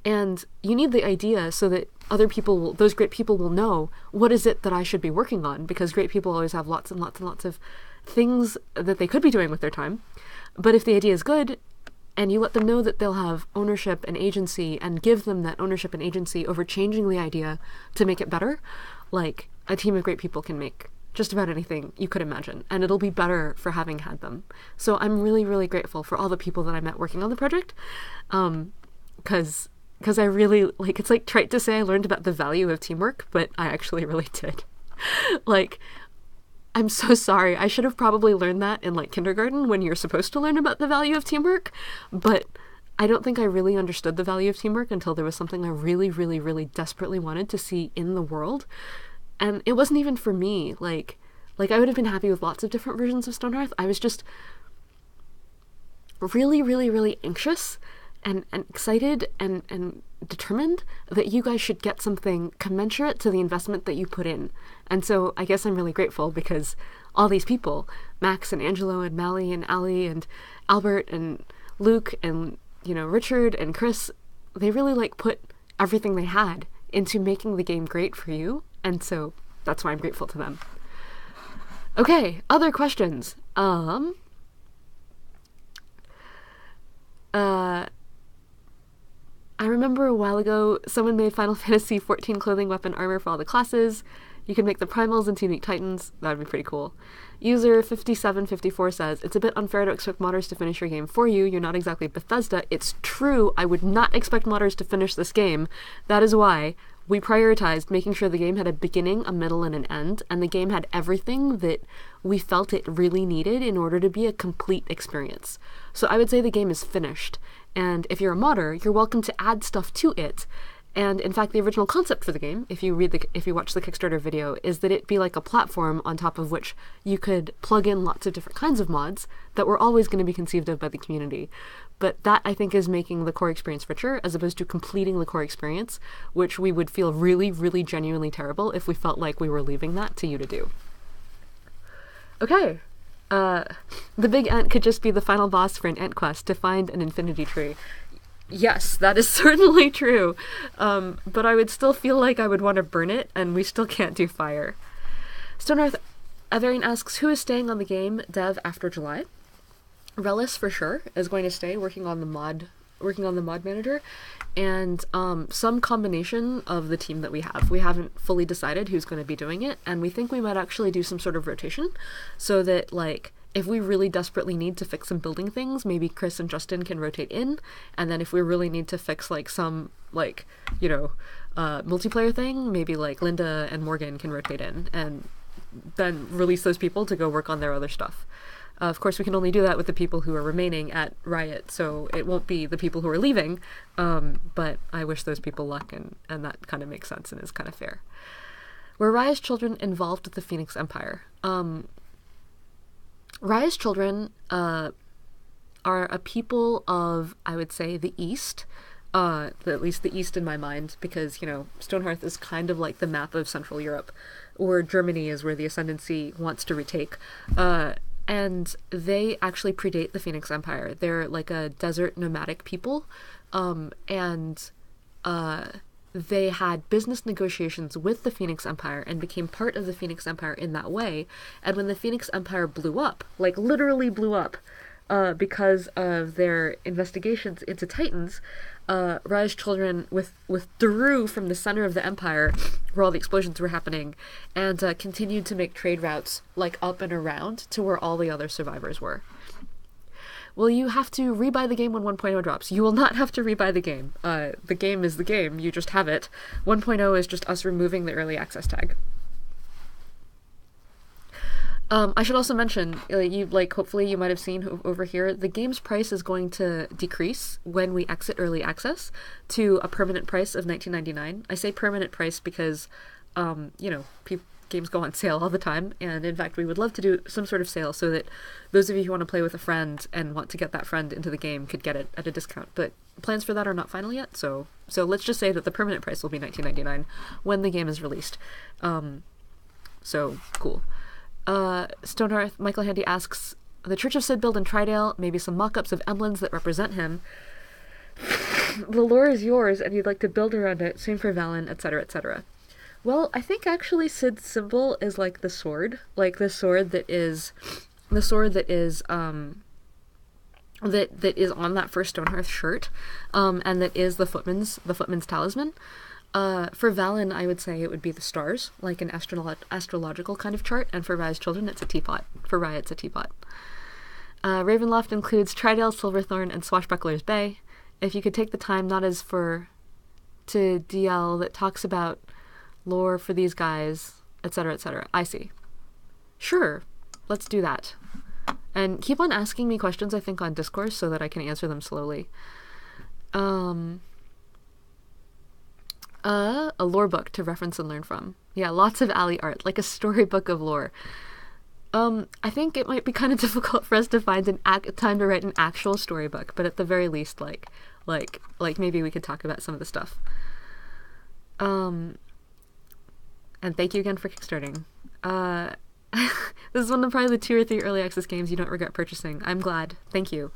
And you need the idea so that other people, those great people will know, what is it that I should be working on? Because great people always have lots and lots and lots of things that they could be doing with their time. But if the idea is good, and you let them know that they'll have ownership and agency, and give them that ownership and agency over changing the idea to make it better, like, a team of great people can make just about anything you could imagine, and it'll be better for having had them. So I'm really, really grateful for all the people that I met working on the project, because I really, like, it's like trite to say I learned about the value of teamwork, but I actually really did. Like, I'm so sorry. I should have probably learned that in, like, kindergarten when you're supposed to learn about the value of teamwork, but I don't think I really understood the value of teamwork until there was something I really, really, really desperately wanted to see in the world. And it wasn't even for me. Like I would have been happy with lots of different versions of Stonehearth. I was just really, really, really anxious and excited and determined that you guys should get something commensurate to the investment that you put in. And so I guess I'm really grateful because all these people, Max and Angelo and Mally and Ali and Albert and Luke and, you know, Richard and Chris, they really, like, put everything they had into making the game great for you. And so that's why I'm grateful to them. Okay, other questions. I remember a while ago someone made Final Fantasy XIV clothing, weapon, armor for all the classes. You can make the primals into unique titans. That would be pretty cool. User 5754 says, it's a bit unfair to expect modders to finish your game for you. You're not exactly Bethesda. It's true. I would not expect modders to finish this game. That is why we prioritized making sure the game had a beginning, a middle, and an end, and the game had everything that we felt it really needed in order to be a complete experience. So I would say the game is finished, and if you're a modder, you're welcome to add stuff to it. And in fact, the original concept for the game, if you watch the Kickstarter video, is that it be like a platform on top of which you could plug in lots of different kinds of mods that were always going to be conceived of by the community. But that, I think, is making the core experience richer, as opposed to completing the core experience, which we would feel really, really genuinely terrible if we felt like we were leaving that to you to do. Okay. The big ant could just be the final boss for an ant quest to find an infinity tree. Yes, that is certainly true. But I would still feel like I would want to burn it, and we still can't do fire. Stonehearth Avarian asks, who is staying on the game dev after July? Relis, for sure, is going to stay working on the mod manager, and some combination of the team that we have. We haven't fully decided who's going to be doing it, and we think we might actually do some sort of rotation, so that, like, if we really desperately need to fix some building things, maybe Chris and Justin can rotate in, and then if we really need to fix, like, some, like, you know, multiplayer thing, maybe like Linda and Morgan can rotate in and then release those people to go work on their other stuff. Of course, we can only do that with the people who are remaining at Riot, so it won't be the people who are leaving, but I wish those people luck, and that kind of makes sense and is kind of fair. Were Raya's children involved with the Phoenix Empire? Raya's children are a people of, I would say, the East, at least the East in my mind, because, Stonehearth is kind of like the map of Central Europe, or Germany is where the Ascendancy wants to retake. And they actually predate the Phoenix Empire. They're like a desert nomadic people, and they had business negotiations with the Phoenix Empire and became part of the Phoenix Empire in that way. And when the Phoenix Empire blew up, like literally blew up, because of their investigations into Titans, Raya's children withdrew from the center of the Empire, where all the explosions were happening, and continued to make trade routes like up and around to where all the other survivors were. Will you have to rebuy the game when 1.0 drops? You will not have to rebuy the game. The game is the game, you just have it. 1.0 is just us removing the early access tag. I should also mention, hopefully you might have seen over here, the game's price is going to decrease when we exit early access to a permanent price of $19.99. I say permanent price because, games go on sale all the time, and in fact we would love to do some sort of sale so that those of you who want to play with a friend and want to get that friend into the game could get it at a discount. But plans for that are not final yet, so let's just say that the permanent price will be $19.99 when the game is released. So cool. Stonehearth, Michael Handy asks, the Church of Sid build in Tridale, maybe some mock-ups of emblems that represent him. The lore is yours, and you'd like to build around it, same for Valen, etc., etc. Well, I think actually Sid's symbol is like the sword that is that is on that first Stonehearth shirt, and that is the footman's talisman. For Valen, I would say it would be the stars, like an astrological kind of chart, and for Raya's children, it's a teapot. For Raya, it's a teapot. Ravenloft includes Tridale, Silverthorn, and Swashbuckler's Bay. If you could take the time, not as to DL that talks about lore for these guys, etc., etc. I see. Sure, let's do that. And keep on asking me questions, I think, on Discourse so that I can answer them slowly. A lore book to reference and learn from. Yeah, lots of alley art, like a storybook of lore. I think it might be kind of difficult for us to find time to write an actual storybook, but at the very least, like maybe we could talk about some of the stuff. And thank you again for kickstarting. This is one of probably the 2 or 3 early access games you don't regret purchasing. I'm glad. Thank you.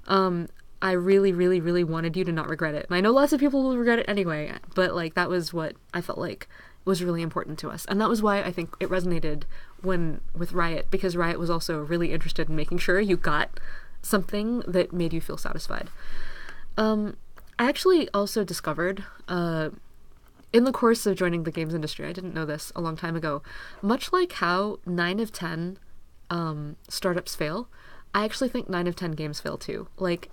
I really, really, really wanted you to not regret it. And I know lots of people will regret it anyway, but that was what I felt like was really important to us. And that was why I think it resonated with Riot, because Riot was also really interested in making sure you got something that made you feel satisfied. I actually also discovered, in the course of joining the games industry, I didn't know this a long time ago, much like how 9 of 10 startups fail, I actually think 9 of 10 games fail too.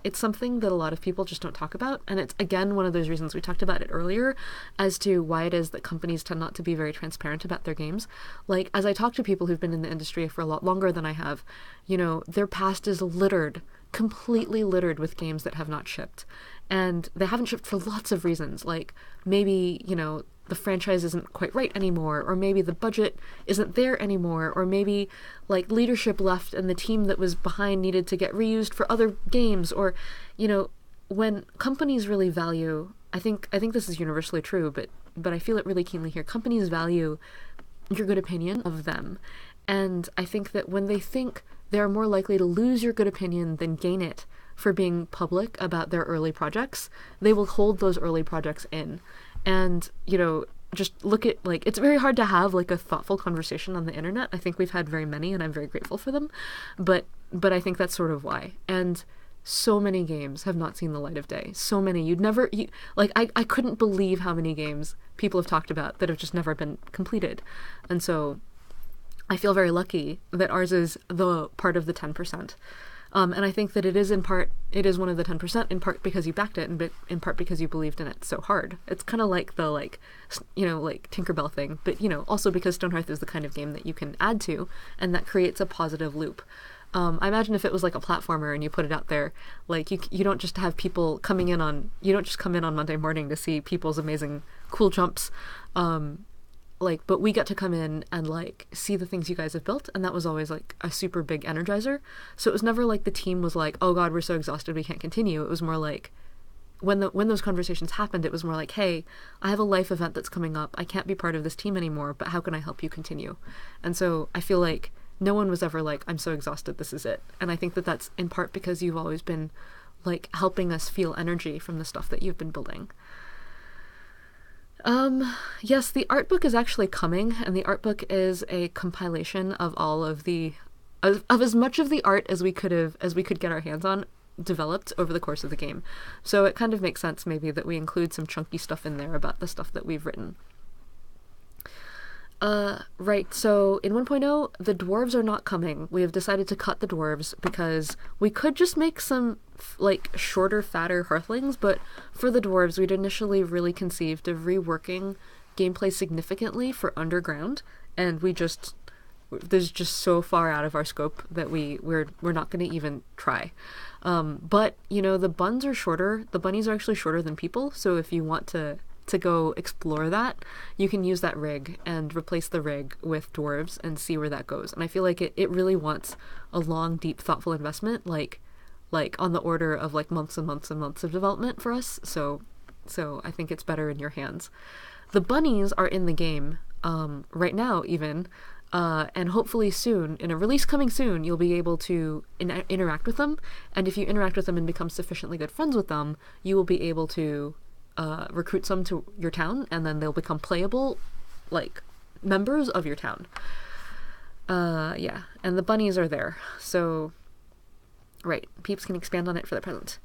It's something that a lot of people just don't talk about, and it's, again, one of those reasons we talked about it earlier as to why it is that companies tend not to be very transparent about their games. As I talk to people who've been in the industry for a lot longer than I have, their past is completely littered with games that have not shipped. And they haven't shipped for lots of reasons, maybe, the franchise isn't quite right anymore, or maybe the budget isn't there anymore, or maybe leadership left and the team that was behind needed to get reused for other games, or when companies really value, I think this is universally true, but I feel it really keenly here, companies value your good opinion of them. And I think that when they think they're more likely to lose your good opinion than gain it for being public about their early projects, they will hold those early projects in. And, just look at, it's very hard to have, a thoughtful conversation on the internet. I think we've had very many, and I'm very grateful for them. But I think that's sort of why. And so many games have not seen the light of day. So many. I couldn't believe how many games people have talked about that have just never been completed. And so I feel very lucky that ours is the part of the 10%. And I think that it is one of the 10%, in part because you backed it, and in part because you believed in it so hard. It's kind of like the, like, like Tinkerbell thing, but, also because Stonehearth is the kind of game that you can add to, and that creates a positive loop. I imagine if it was like a platformer and you put it out there, like you don't just have people you don't just come in on Monday morning to see people's amazing cool jumps, but we got to come in and like see the things you guys have built, and that was always like a super big energizer. So it was never like the team was like, oh god, we're so exhausted we can't continue. It was more like when those conversations happened, it was more like, hey, I have a life event that's coming up, I can't be part of this team anymore, but how can I help you continue? And so I feel like no one was ever like, I'm so exhausted, this is it. And I think that that's in part because you've always been like helping us feel energy from the stuff that you've been building. Yes, the art book is actually coming, and the art book is a compilation of all of as much of the art as we could get our hands on, developed over the course of the game. So it kind of makes sense maybe that we include some chunky stuff in there about the stuff that we've written. Right, so in 1.0, the dwarves are not coming. We have decided to cut the dwarves because we could just make some, like, shorter, fatter hearthlings, but for the dwarves, we'd initially really conceived of reworking gameplay significantly for underground, and there's just so far out of our scope that we're not going to even try. But, the bunnies are actually shorter than people, so if you want to go explore that, you can use that rig and replace the rig with dwarves and see where that goes. And I feel like it really wants a long, deep, thoughtful investment, like on the order of like months and months and months of development for us. So I think it's better in your hands. The bunnies are in the game right now even, and hopefully soon, in a release coming soon, you'll be able to interact with them. And if you interact with them and become sufficiently good friends with them, you will be able to recruit some to your town, and then they'll become playable, like, members of your town. Yeah, and the bunnies are there. So, right, peeps can expand on it for the present.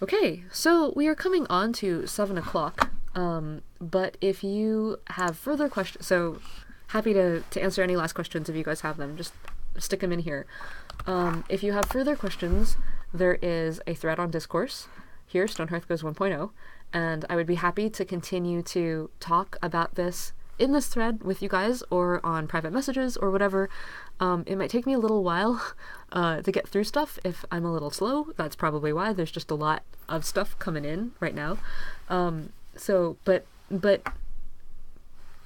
Okay, so we are coming on to 7 o'clock, but if you have further questions, so happy to answer any last questions if you guys have them, just stick them in here. If you have further questions, there is a thread on Discourse, here, Stonehearth Goes 1.0, and I would be happy to continue to talk about this in this thread with you guys, or on private messages, or whatever. It might take me a little while to get through stuff if I'm a little slow. That's probably why. There's just a lot of stuff coming in right now. But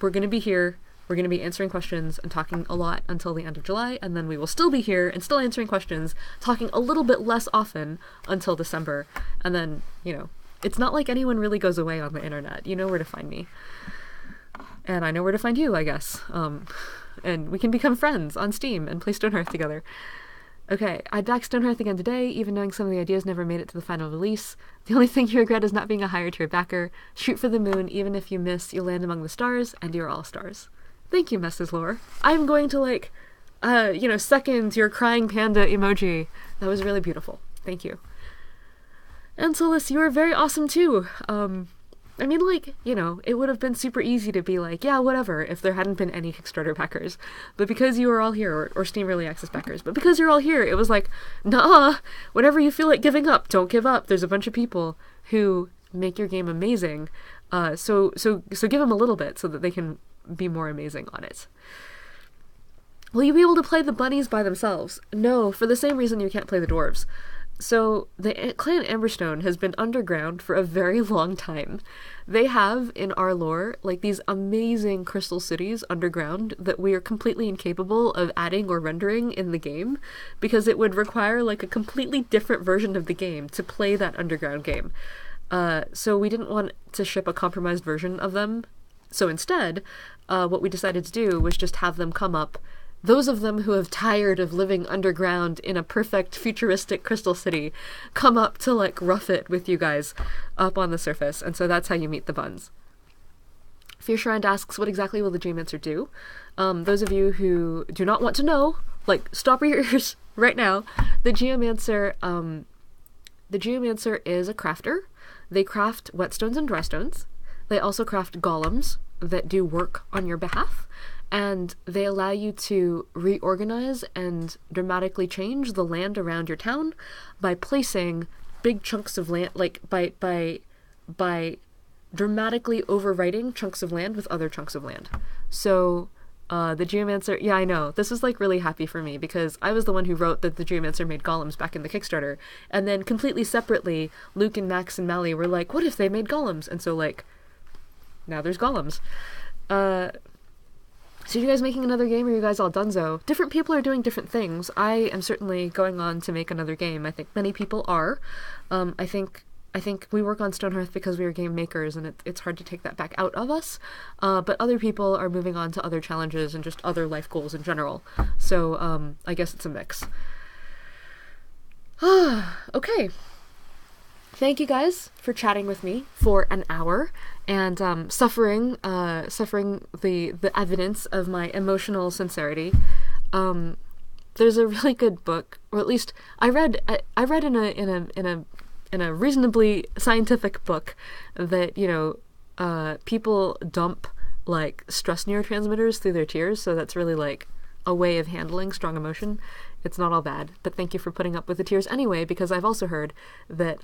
we're going to be here. We're going to be answering questions and talking a lot until the end of July, and then we will still be here and still answering questions, talking a little bit less often until December. And then, it's not like anyone really goes away on the internet. You know where to find me. And I know where to find you, I guess. And we can become friends on Steam and play Stonehearth together. Okay, I backed Stonehearth again today, even knowing some of the ideas never made it to the final release. The only thing you regret is not being a higher tier backer. Shoot for the moon, even if you miss, you'll land among the stars, and you're all stars. Thank you, Mrs. Lore. I'm going to, second your crying panda emoji. That was really beautiful. Thank you. And Solus, you are very awesome too. It would have been super easy to be like, yeah, whatever, if there hadn't been any Kickstarter backers. But because you are all here, or Steam Early Access backers, but because you're all here, it was like, nah, whenever you feel like giving up, don't give up. There's a bunch of people who make your game amazing. So give them a little bit so that they can be more amazing on it. Will you be able to play the bunnies by themselves? No, for the same reason you can't play the dwarves. So, the clan Amberstone has been underground for a very long time. They have, in our lore, these amazing crystal cities underground that we are completely incapable of adding or rendering in the game, because it would require, a completely different version of the game to play that underground game. So we didn't want to ship a compromised version of them. So instead, what we decided to do was just have them come up. Those of them who have tired of living underground in a perfect futuristic crystal city come up to rough it with you guys up on the surface. And so that's how you meet the buns. Fear Shrine asks, what exactly will the Geomancer do? Those of you who do not want to know, stop your ears right now. The Geomancer is a crafter. They craft whetstones and drystones. They also craft golems that do work on your behalf, and they allow you to reorganize and dramatically change the land around your town by placing big chunks of land, like by dramatically overwriting chunks of land with other chunks of land. So the Geomancer, yeah, I know, this is like really happy for me because I was the one who wrote that the Geomancer made golems back in the Kickstarter, and then completely separately Luke and Max and Mally were like, what if they made golems? And so like now there's golems. So you guys making another game, or are you guys all donezo? Different people are doing different things. I am certainly going on to make another game. I think many people are. I think we work on Stonehearth because we are game makers, and it's hard to take that back out of us. But other people are moving on to other challenges and just other life goals in general. So I guess it's a mix. Okay. Thank you guys for chatting with me for an hour and suffering the evidence of my emotional sincerity. There's a really good book, or at least I read in a reasonably scientific book that, you know, people dump like stress neurotransmitters through their tears, so that's really like a way of handling strong emotion. It's not all bad, but thank you for putting up with the tears anyway, because I've also heard that,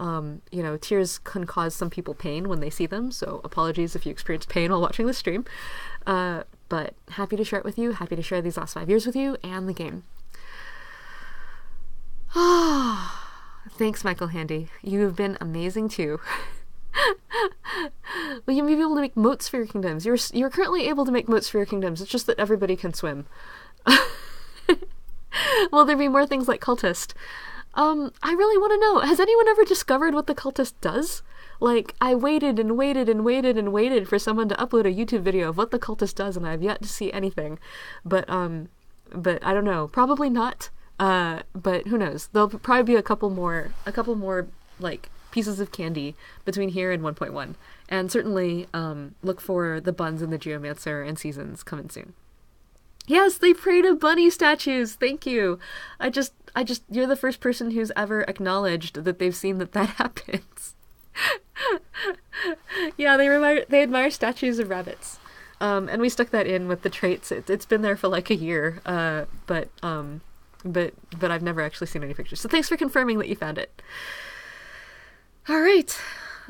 you know, tears can cause some people pain when they see them, so apologies if you experienced pain while watching the stream. But happy to share it with you, happy to share these last 5 years with you, and the game. Thanks, Michael Handy. You have been amazing too. Well, you may be able to make moats for your kingdoms. You're currently able to make moats for your kingdoms, it's just that everybody can swim. Will there be more things like Cultist? I really want to know. Has anyone ever discovered what the Cultist does? Like, I waited and waited and waited and waited for someone to upload a YouTube video of what the Cultist does, and I have yet to see anything. But I don't know. Probably not. But who knows? There'll probably be a couple more, like, pieces of candy between here and 1.1. And certainly, look for the buns and the Geomancer and seasons coming soon. Yes, they prayed to bunny statues. Thank you. You're the first person who's ever acknowledged that they've seen that happens. Yeah, they admire statues of rabbits. And we stuck that in with the traits. It's been there for like a year. But I've never actually seen any pictures. So thanks for confirming that you found it. All right.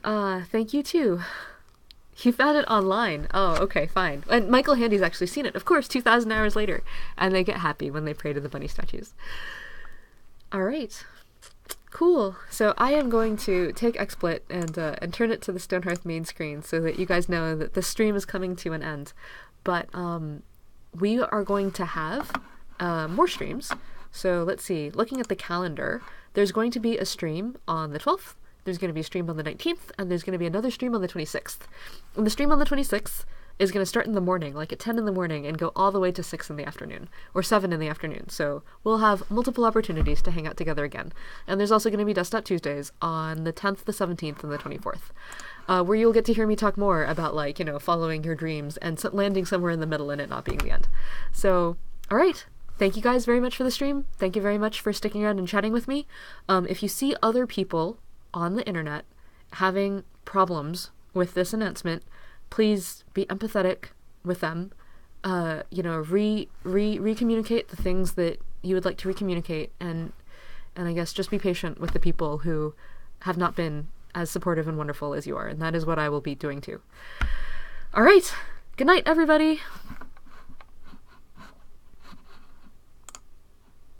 Thank you too. You found it online. Oh, okay, fine. And Michael Handy's actually seen it, of course, 2,000 hours later. And they get happy when they pray to the bunny statues. All right. Cool. So I am going to take XSplit and turn it to the Stonehearth main screen so that you guys know that the stream is coming to an end. But we are going to have more streams. So let's see. Looking at the calendar, there's going to be a stream on the 12th. There's going to be a stream on the 19th, and there's going to be another stream on the 26th. And the stream on the 26th is going to start in the morning, like at 10 in the morning, and go all the way to 6 in the afternoon, or 7 in the afternoon. So we'll have multiple opportunities to hang out together again. And there's also going to be Desktop Tuesdays on the 10th, the 17th, and the 24th, where you'll get to hear me talk more about, like, you know, following your dreams and landing somewhere in the middle and it not being the end. So, all right. Thank you guys very much for the stream. Thank you very much for sticking around and chatting with me. If you see other people on the internet having problems with this announcement, please be empathetic with them. You know, re-communicate the things that you would like to re-communicate, and I guess just be patient with the people who have not been as supportive and wonderful as you are, and that is what I will be doing too. All right, good night, everybody.